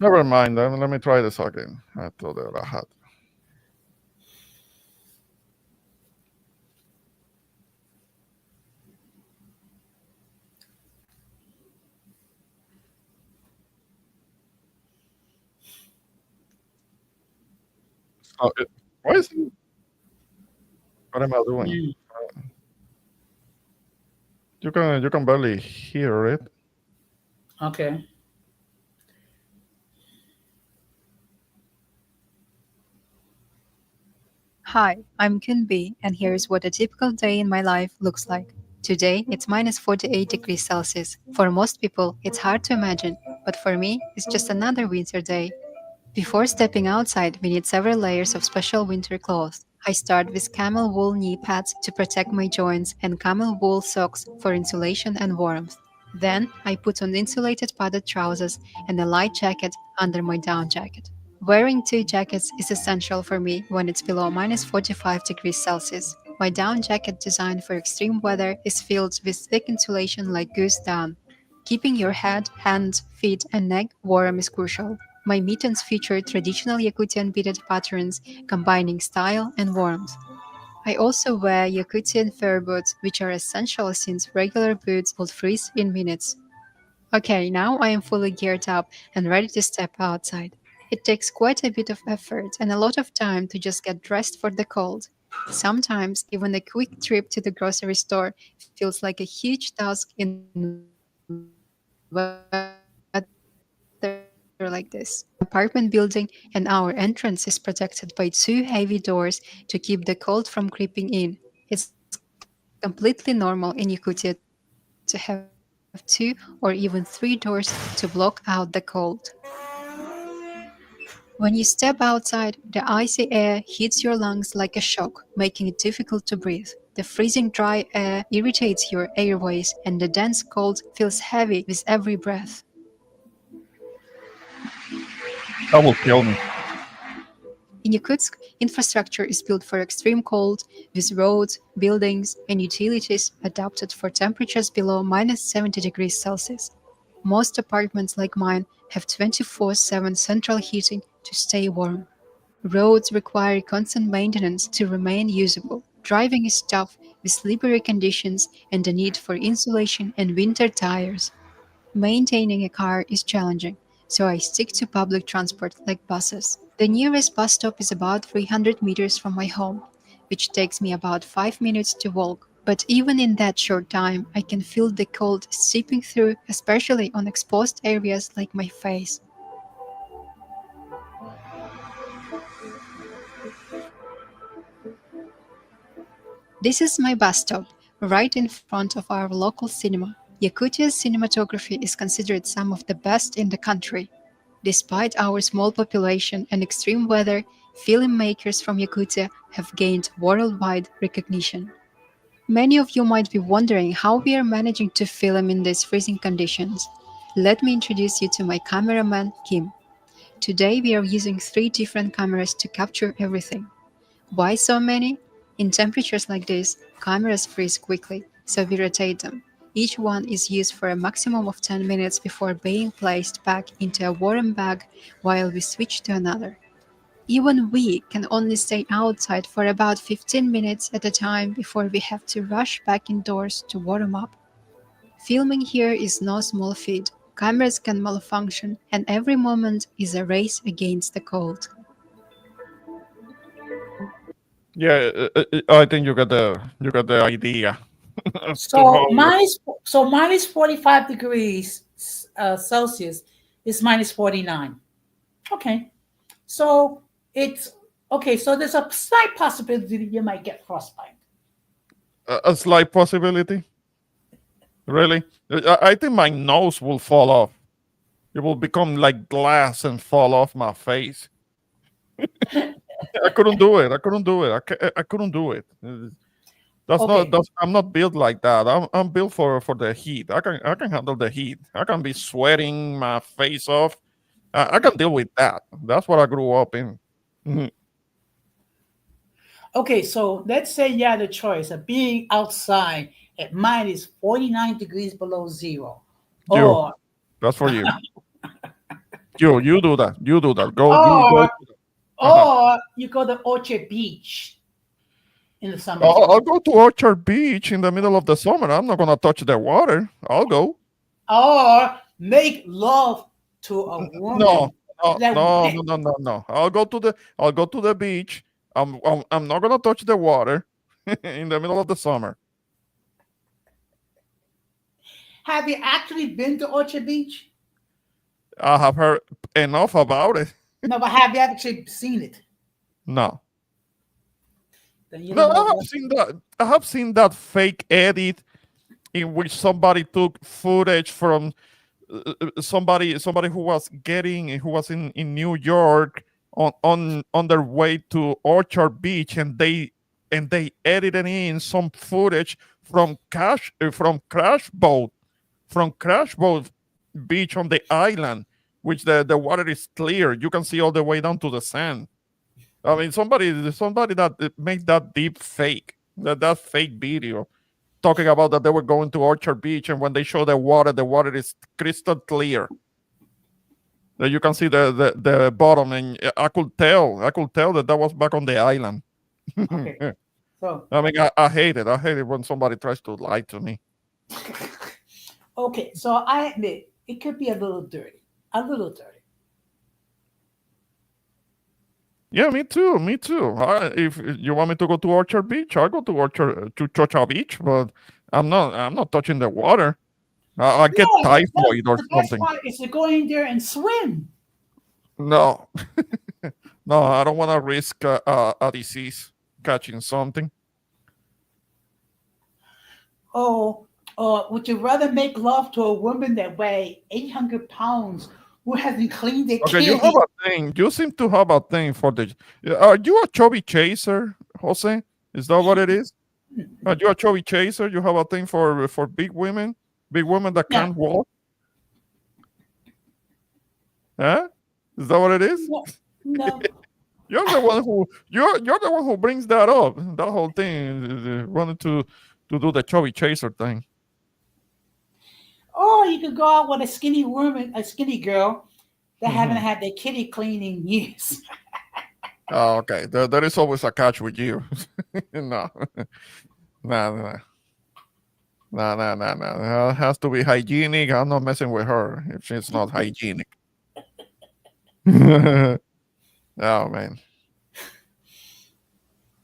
S1: Never mind. Let me try this again. I thought that I had. Why is it? What am I doing? You can barely hear it.
S2: Okay.
S12: Hi, I'm Kunbi, and here's what a typical day in my life looks like. Today, it's minus 48 degrees Celsius. For most people, it's hard to imagine, but for me, it's just another winter day. Before stepping outside, we need several layers of special winter clothes. I start with camel wool knee pads to protect my joints and camel wool socks for insulation and warmth. Then I put on insulated padded trousers and a light jacket under my down jacket. Wearing two jackets is essential for me when it's below minus 45 degrees Celsius. My down jacket designed for extreme weather is filled with thick insulation like goose down. Keeping your head, hands, feet, and neck warm is crucial. My mittens feature traditional Yakutian beaded patterns combining style and warmth. I also wear Yakutian fur boots, which are essential since regular boots will freeze in minutes. Okay, now I am fully geared up and ready to step outside. It takes quite a bit of effort and a lot of time to just get dressed for the cold. Sometimes, even a quick trip to the grocery store feels like a huge task in weather like this. We live in an apartment building, and our entrance is protected by two heavy doors to keep the cold from creeping in. It's completely normal in Yakutia to have two or even three doors to block out the cold. When you step outside, the icy air hits your lungs like a shock, making it difficult to breathe. The freezing dry air irritates your airways, and the dense cold feels heavy with every breath.
S1: That will kill me.
S12: In Yakutsk, infrastructure is built for extreme cold, with roads, buildings, and utilities adapted for temperatures below minus 70 degrees Celsius. Most apartments like mine have 24/7 central heating to stay warm. Roads require constant maintenance to remain usable. Driving is tough, with slippery conditions and the need for insulation and winter tires. Maintaining a car is challenging, so I stick to public transport like buses. The nearest bus stop is about 300 meters from my home, which takes me about 5 minutes to walk. But even in that short time, I can feel the cold seeping through, especially on exposed areas like my face. This is my bus stop, right in front of our local cinema. Yakutia's cinematography is considered some of the best in the country. Despite our small population and extreme weather, filmmakers from Yakutia have gained worldwide recognition. Many of you might be wondering how we are managing to film in these freezing conditions. Let me introduce you to my cameraman, Kim. Today we are using three different cameras to capture everything. Why so many? In temperatures like this, cameras freeze quickly, so we rotate them. Each one is used for a maximum of 10 minutes before being placed back into a warm bag while we switch to another. Even we can only stay outside for about 15 minutes at a time before we have to rush back indoors to warm up. Filming here is no small feat. Cameras can malfunction, and every moment is a race against the cold.
S1: Yeah, I think you got the idea. To
S2: So
S1: how
S2: minus 45 degrees Celsius is minus 49. Okay. So it's okay. So there's a slight possibility that you might get frostbite.
S1: a slight possibility. Really, I think my nose will fall off. It will become like glass and fall off my face. I couldn't do it. I couldn't do it. I couldn't do it. That's not.
S2: Okay.
S1: That's. I'm not built like that. I'm built for the heat. I can handle the heat. I can be sweating my face off. I can deal with that. That's what I grew up in. Mhm.
S2: Okay. So let's say you had a choice of being outside at minus 49 degrees below zero,
S1: You.
S2: or
S1: That's for you. You do that. You do that. Go. You go.
S2: or
S1: Uh-huh.
S2: or you go to Orchard Beach in the
S1: I'll
S2: summertime,
S1: go to Orchard Beach in the middle of the summer. I'm not gonna touch the water. I'll go.
S2: or make love to a
S1: No,
S2: woman
S1: no,
S2: that
S1: no,
S2: wet.
S1: no, no, no, no. I'll go to the beach. I'm not gonna touch the water in the middle of the summer.
S2: Have you actually been to Orchard Beach?
S1: I have heard enough about it.
S2: No, but have you actually seen it?
S1: No,
S2: Then you
S1: no,
S2: don't know
S1: I have
S2: what.
S1: seen that. I have seen that fake edit in which somebody took footage from somebody who was in New York on their way to Orchard Beach, and they edited in some footage from Crash Boat. from Crash Boat Beach on the island, which the water is clear. You can see all the way down to the sand. I mean, somebody that made that deep fake, that fake video talking about that they were going to Orchard Beach, and when they show the water is crystal clear. That you can see the bottom, and I could tell that was back on the island.
S2: Okay. So
S1: I mean, I hate it. I hate it when somebody tries to lie to me.
S2: okay, so I admit it could be a little dirty. A little dirty.
S1: Yeah, me too. Me too. If you want me to go to Orchard Beach, I'll go to Chocha Beach, but I'm not touching the water. I get
S2: No,
S1: typhoid or
S2: the best
S1: something.
S2: part is to go in there and swim.
S1: No, no, I don't want to risk a disease, catching something.
S2: Oh, would you rather make love to a woman that weigh 800 pounds who hasn't cleaned their
S1: Okay, you
S2: kitty?
S1: have a thing. You seem to have a thing for the. Are you a chubby chaser, Jose? Is that what it is? Are you a chubby chaser? You have a thing for big women that
S2: No.
S1: can't walk? Huh? Is that what it is?
S2: No.
S1: You're the one who brings that up. That whole thing, wanted to do the chubby chaser thing.
S2: Or you could go out with a skinny woman, a skinny girl that haven't
S1: Mhm.
S2: had their kitty cleaned in years.
S1: Oh, okay. There is always a catch with you. No, no. It has to be hygienic. I'm not messing with her if she's not hygienic. Oh man.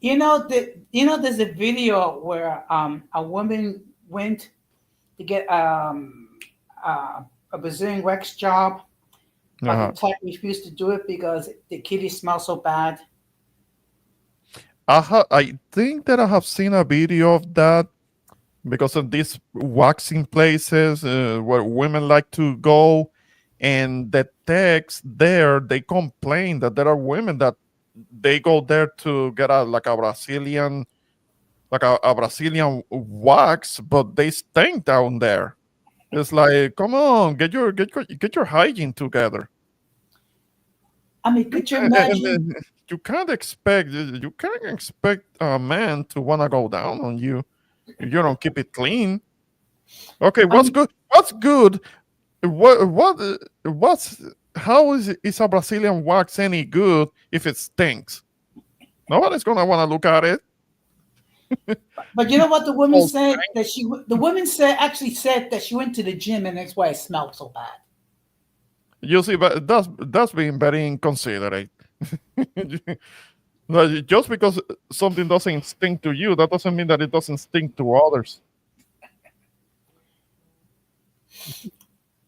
S2: There's a video where a woman went to get a Brazilian wax job, but
S1: Uh-huh.
S2: the tech refused to do it because the kitty smells so bad.
S1: I think that I have seen a video of that because of these waxing places where women like to go, and the techs there, they complain that there are women that they go there to get a Brazilian, a Brazilian wax, but they stink down there. It's like, come on, get your hygiene together.
S2: I mean, could you
S1: And
S2: imagine?
S1: then you can't expect a man to want to go down on you if you don't keep it clean. Okay, what's good? What's good? What's how is a Brazilian wax any good if it stinks? Nobody's gonna want to look at it.
S2: But you know what the woman
S1: Oh,
S2: said that the woman said that she went to the gym and that's why it smelled so bad.
S1: You see, but that's being very inconsiderate. Like, just because something doesn't stink to you, that doesn't mean that it doesn't stink to others.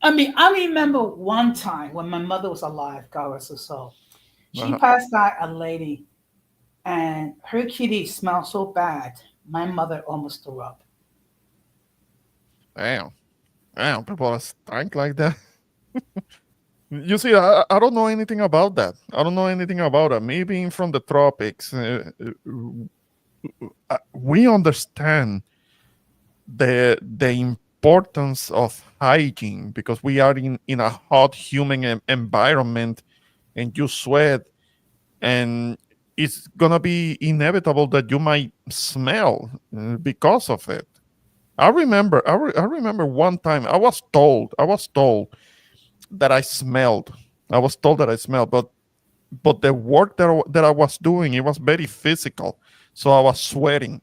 S2: I mean, I remember one time when my mother was alive, God rest her soul. She
S1: Uh-huh.
S2: passed by a lady, and her kitty smelled so bad, my mother almost threw up.
S1: Damn, people are stank like that. You see, I don't know anything about that. I don't know anything about it. Me being from the tropics, we understand the importance of hygiene because we are in a hot human environment, and you sweat, and it's gonna be inevitable that you might smell because of it. I remember one time I was told that I smelled. I was told that I smelled, but the work that I was doing, it was very physical, so I was sweating,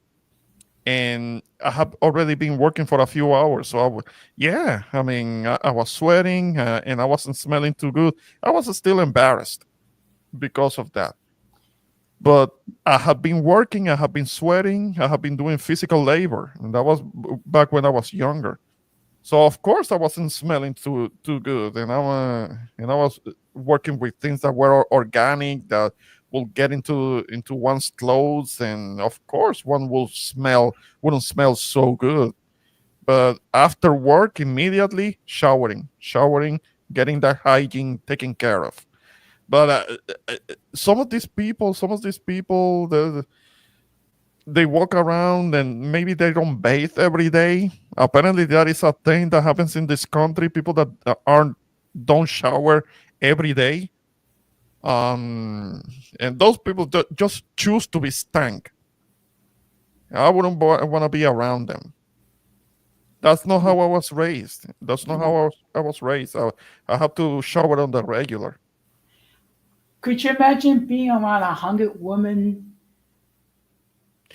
S1: and I have already been working for a few hours. So yeah, I mean, I was sweating and I wasn't smelling too good. I was still embarrassed because of that. But I have been working, I have been sweating, I have been doing physical labor, and that was back when I was younger. So of course I wasn't smelling too good, and I was working with things that were organic that will get into one's clothes, and of course one wouldn't smell so good. But after work, immediately showering, getting that hygiene taken care of. But some of these people, they walk around and maybe they don't bathe every day, Apparently, that is a thing that happens in this country. People that aren't don't shower every day, and those people just choose to be stank. I wouldn't want to be around them. That's not how I was raised. That's not how I was raised. I have to shower on the regular.
S2: Could you imagine being around 100 women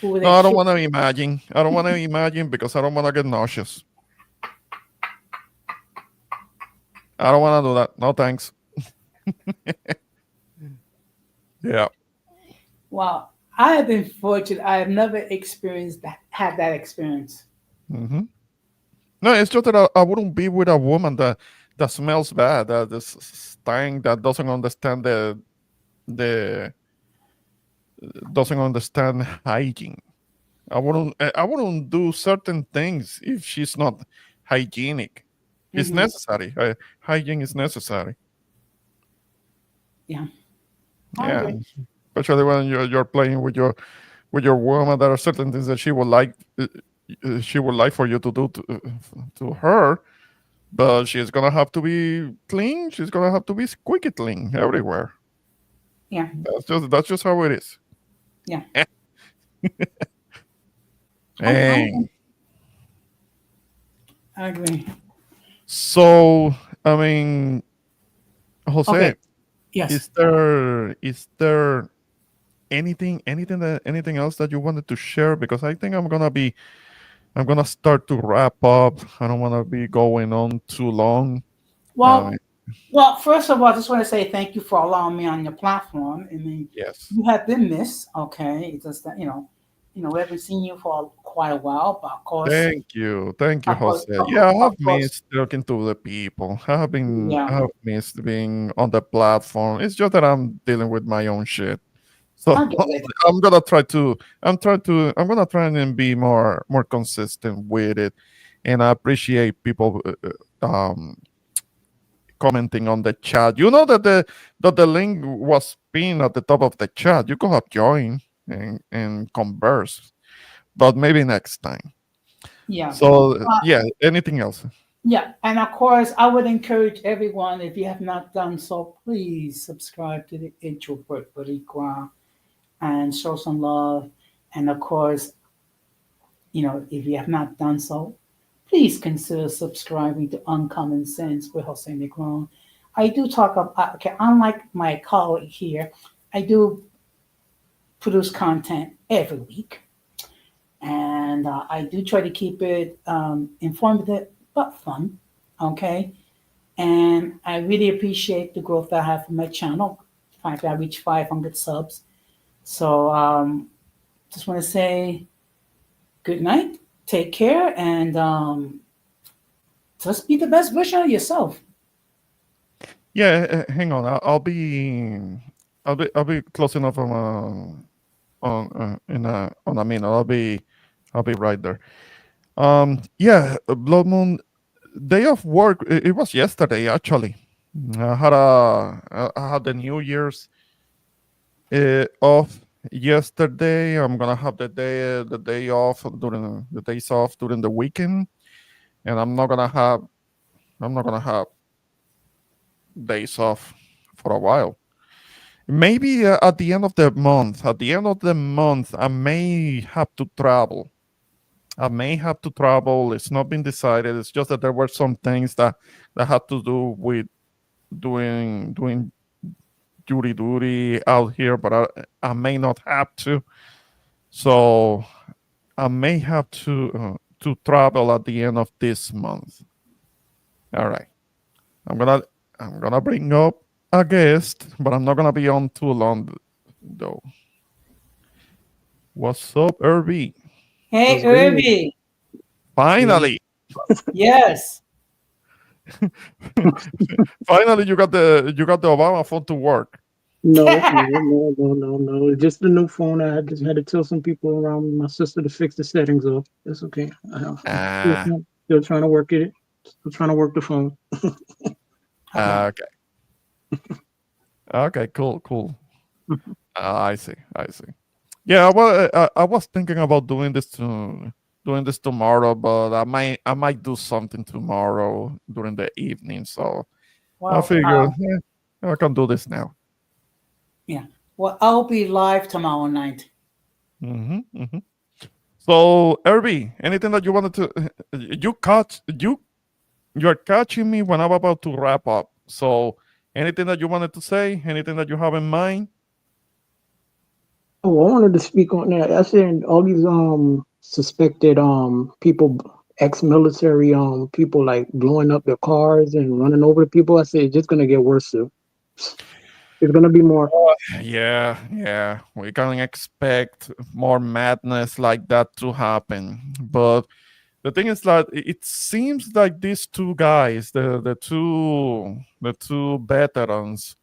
S2: who
S1: No,
S2: they
S1: I don't
S2: kiss?
S1: want to imagine. I don't want to imagine because I don't want to get nauseous. I don't want to do that. No thanks. Yeah.
S2: Well, I have been fortunate. I have never experienced that, had that experience.
S1: Hmm. No, it's just that I wouldn't be with a woman that smells bad, that is stank, that the doesn't understand hygiene. I wouldn't do certain things if she's not hygienic. It's
S2: Mhm.
S1: necessary. Hygiene is necessary.
S2: Yeah. I
S1: Yeah,
S2: agree.
S1: especially when you're playing with your woman. There are certain things that she would like for you to do to her, but she's gonna have to be clean. She's gonna have to be squeaky clean everywhere.
S2: Yeah.
S1: That's just how it is.
S2: Yeah.
S1: Hey,
S2: I agree.
S1: so I mean, Jose,
S2: Okay. Yes.
S1: is there anything else that you wanted to share? Because I think I'm gonna start to wrap up. I don't want to be going on too long.
S2: Well, well, first of all, I just want to say thank you for allowing me on your platform. I mean,
S1: Yes.
S2: you have been missed. Okay, it's just that we haven't seen you for quite a while, but
S1: Thank you, Jose.
S2: of
S1: Yeah, I have
S2: course,
S1: missed talking to the people. I
S2: yeah,
S1: have missed being on the platform. It's just that I'm dealing with my own shit. So
S2: I get it.
S1: I'm gonna try and be more consistent with it, and I appreciate people commenting on the chat. You know that the link was pinned at the top of the chat. You could have joined and converse, but maybe next time.
S2: Yeah.
S1: So yeah, anything else?
S2: Yeah, and of course, I would encourage everyone, if you have not done so, please subscribe to the Introvert Boricua and show some love. And of course, if you have not done so, please consider subscribing to Uncommon Sense with Jose Negron. I do talk about, okay, unlike my colleague here, I do produce content every week. And I do try to keep it informative but fun. Okay. And I really appreciate the growth that I have for my channel. In fact, I reached 500 subs. So just want to say good night, take care, and just be the best version of yourself.
S1: Yeah, hang on. I'll be close enough on a minute. I'll be right there. Yeah, Blood Moon day of work. It was yesterday actually. I had the New Year's off yesterday. I'm gonna have the days off during the weekend, and I'm not gonna have days off for a while. Maybe at the end of the month. At the end of the month, I may have to travel. It's not been decided. It's just that there were some things that had to do with doing duty out here, but I may not have to. So I may have to travel at the end of this month. All right. I'm gonna I'm gonna bring up a guest, but I'm not gonna be on too long though. What's up, Irby?
S2: Hey,
S13: What's good?
S2: Irby.
S1: Finally,
S2: Yes.
S1: finally, you got the Obama phone to work.
S13: No. It's just a new phone. I just had to tell some people around my sister to fix the settings off. It's okay. I'm
S1: Ah,
S13: still trying to work it. Still trying to work the phone.
S1: okay. Okay, cool. I see. Yeah, well, I was thinking about doing this doing this tomorrow, but I might do something tomorrow during the evening. So I
S2: Well,
S1: figure I can do this now.
S2: yeah. Well, I'll be live tomorrow night.
S1: So, Irby, anything that you wanted to you're catching me when I'm about to wrap up. So, anything that you wanted to say, anything that you have in mind?
S13: Oh, I wanted to speak on that. I said all these suspected people, ex-military people like blowing up their cars and running over the people. I said it's just gonna get worse. Soon. There's gonna be more.
S1: Yeah, we can expect more madness like that to happen. But the thing is that it seems like these two guys, the two veterans,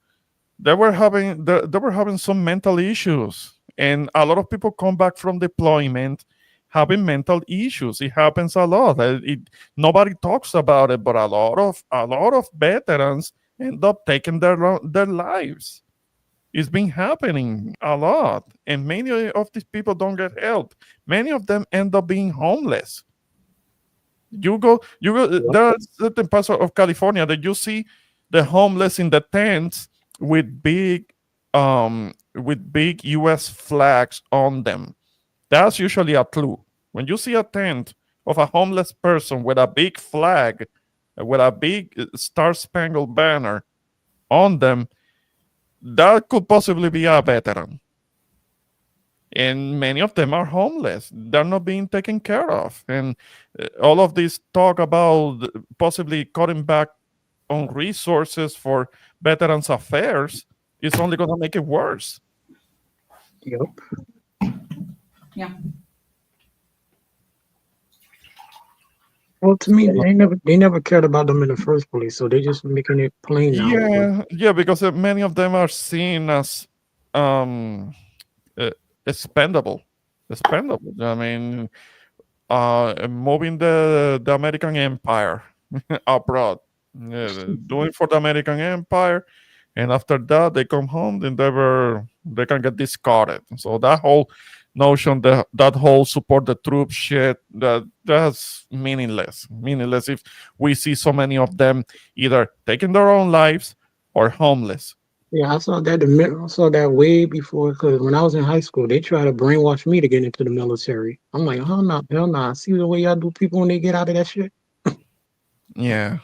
S1: they were having some mental issues, and a lot of people come back from deployment having mental issues. It happens a lot. Nobody talks about it, but a lot of veterans end up taking their lives. It's been happening a lot, and many of these people don't get help. Many of them end up being homeless. You go. There are certain parts of California that you see the homeless in the tents with big U.S. flags on them. That's usually a clue. When you see a tent of a homeless person with a big flag, with a big Star Spangled Banner on them, that could possibly be a veteran. And many of them are homeless. They're not being taken care of. And all of this talk about possibly cutting back on resources for veterans affairs is only going to make it worse.
S13: Yep.
S2: Yeah.
S13: Well, to me, they never cared about them in the first place, so they're just making it plain now.
S1: Yeah, because many of them are seen as um, uh, expendable. Expendable. I mean, moving the American empire abroad, doing for the American empire, and after that they come home and they can get discarded. So that whole notion, that whole support the troops shit, that's meaningless if we see so many of them either taking their own lives or homeless.
S13: Yeah, I saw that. I saw that way before because when I was in high school, they tried to brainwash me to get into the military. I'm like, hell no, hell no. See the way y'all do people when they get out of that shit.
S1: Yeah.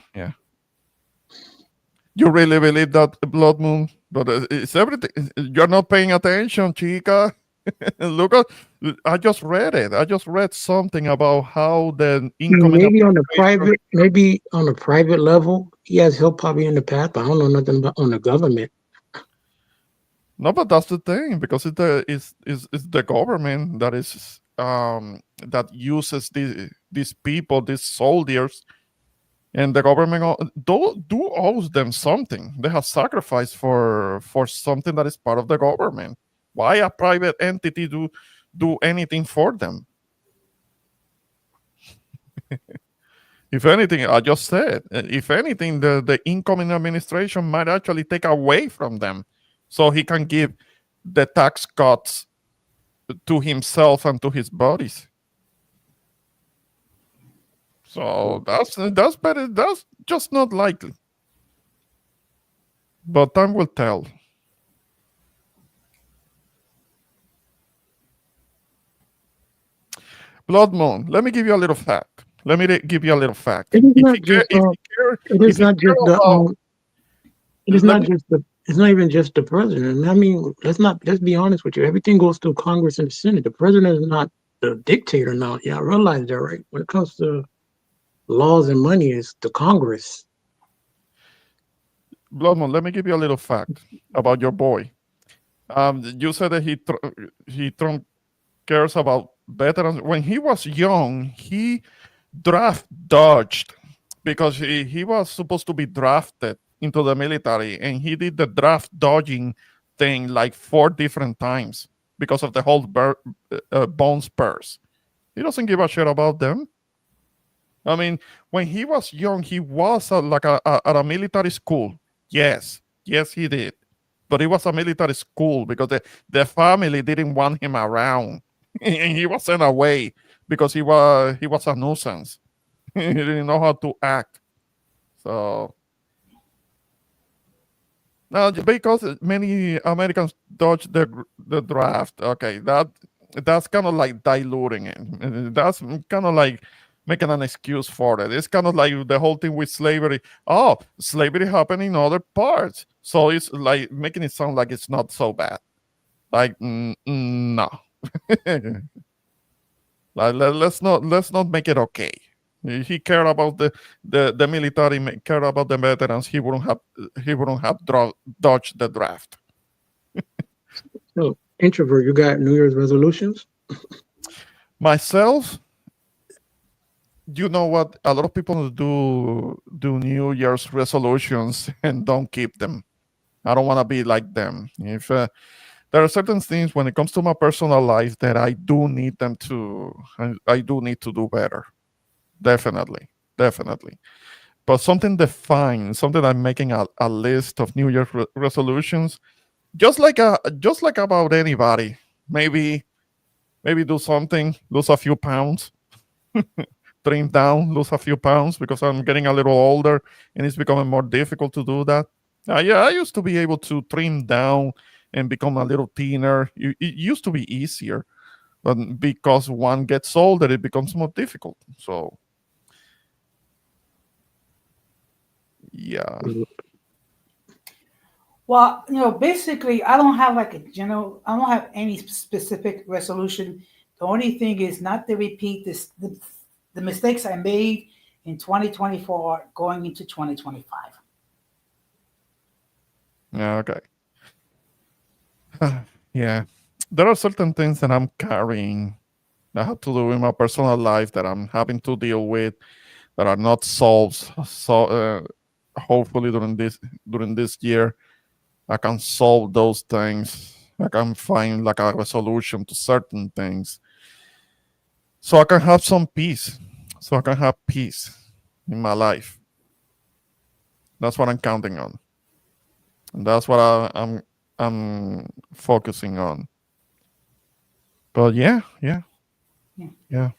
S1: You really believe that, Blood Moon? But it's everything. You're not paying attention, chica. Look at. I just read it. I just read something about how the incoming administration.
S13: Maybe on a private level, he has help probably in the past, but I don't know nothing about on the government.
S1: No, but that's the thing, because it's the government that uses these people, these soldiers, and the government do owes them something. They have sacrificed for something that is part of the government. Why a private entity do anything for them? If anything, I just said, if anything, the incoming administration might actually take away from them, so he can give the tax cuts to himself and to his buddies. So that's better. That's just not likely. But time will tell. Blood Moon, let me give you a little fact. Give you a little fact.
S13: It is not just. It is not just the. It is not just the. It's not even just the president. I mean, let's be honest with you. Everything goes through Congress and the Senate. The president is not the dictator now. Yeah, I realize that, right? When it comes to laws and money, it's the Congress.
S1: Blood Moon, let me give you a little fact about your boy. You said that he cares about veterans. When he was young, he draft dodged because he was supposed to be drafted into the military, and he did the draft dodging thing like 4 different times because of the whole bone spurs. He doesn't give a shit about them. I mean, when he was young, he was at a military school. Yes, he did. But it was a military school because the family didn't want him around. And he was sent away because he was a nuisance. He didn't know how to act. So now, because many Americans dodge the draft. Okay, that's kind of like diluting it. That's kind of like making an excuse for it. It's kind of like the whole thing with slavery. Oh, slavery happened in other parts, so it's like making it sound like it's not so bad. Like no. Like, let's not make it okay. He cared about the military, cared about the veterans. He wouldn't have dodged the draft.
S13: So, introvert, you got New Year's resolutions?
S1: Myself, you know what? A lot of people do New Year's resolutions and don't keep them. I don't want to be like them. If there are certain things when it comes to my personal life that I do need them to, I do need to do better. Definitely, definitely. But something defined, something I'm making a list of New Year's resolutions, just like about anybody. Maybe do something, lose a few pounds, trim down, lose a few pounds because I'm getting a little older and it's becoming more difficult to do that. Yeah, I used to be able to trim down and become a little thinner. It used to be easier, but because one gets older, it becomes more difficult. So, yeah.
S2: Well, basically, I don't have like a general. I don't have any specific resolution. The only thing is not to repeat the mistakes I made in 2024 going into 2025.
S1: Yeah, okay. Yeah. There are certain things that I'm carrying that have to do in my personal life that I'm having to deal with that are not solved. So hopefully during this year, I can solve those things. I can find like a resolution to certain things, so I can have some peace. So I can have peace in my life. That's what I'm counting on, and that's what I'm focusing on. But yeah, yeah,
S2: Yeah.
S1: yeah.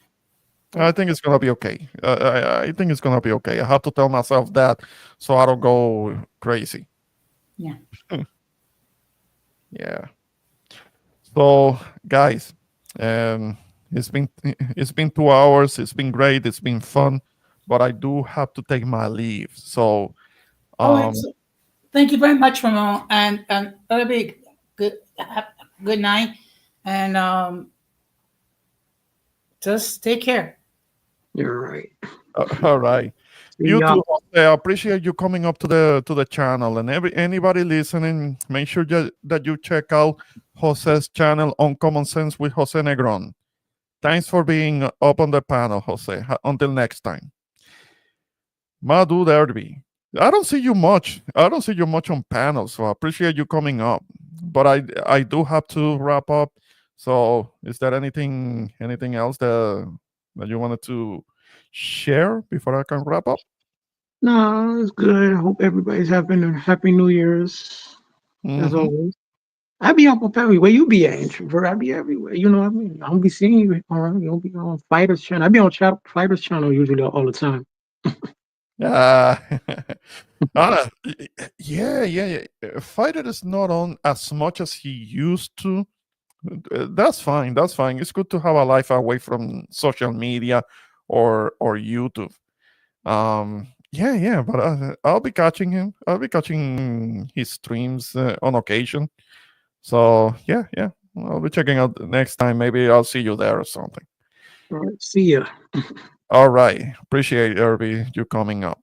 S1: I think it's gonna be okay. I think it's gonna be okay. I have to tell myself that so I don't go crazy.
S2: Yeah.
S1: Yeah. So, guys, um, it's been 2 hours. It's been great. It's been fun, but I do have to take my leave. So,
S2: All right. So thank you very much, Ramon, and Irby. Good night, and just take care.
S13: You're right.
S1: all right.
S13: See
S1: You
S13: y'all.
S1: too, Jose. I appreciate you coming up to the channel, and anybody listening, make sure that you check out Jose's channel on Common Sense with Jose Negron. Thanks for being up on the panel, Jose. Until next time. Madu Derby. I don't see you much. I don't see you much on panels, so I appreciate you coming up. But I do have to wrap up. So is there anything else that you wanted to share before I can wrap up?
S13: No, it's good. I hope everybody's having a happy New Year's as
S1: Mhm.
S13: always. I be up everywhere. You be an introvert. I be everywhere. You know what I mean? I don't be seeing you. You don't be on Fighters channel. I be on Fighters channel usually all the time.
S1: Uh, yeah. Fighter is not on as much as he used to. That's fine. That's fine. It's good to have a life away from social media or YouTube. Yeah. But I'll be catching him. I'll be catching his streams on occasion. So yeah. I'll be checking out next time. Maybe I'll see you there or something.
S13: All right, see ya.
S1: All right. Appreciate Irby you coming up.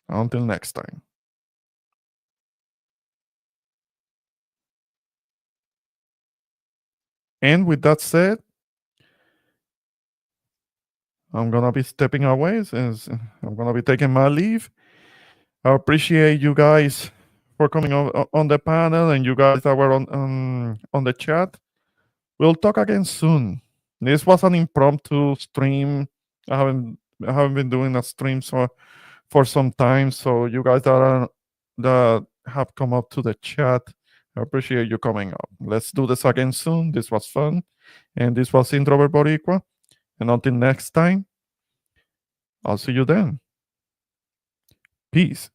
S1: Until next time. And with that said, I'm gonna be stepping away since I'm gonna be taking my leave. I appreciate you guys for coming on the panel and you guys that were on the chat. We'll talk again soon. This was an impromptu stream. I haven't been doing a stream for some time. So you guys that have come up to the chat, I appreciate you coming up. Let's do this again soon. This was fun. And this was Introvert Boricua. And until next time, I'll see you then. Peace.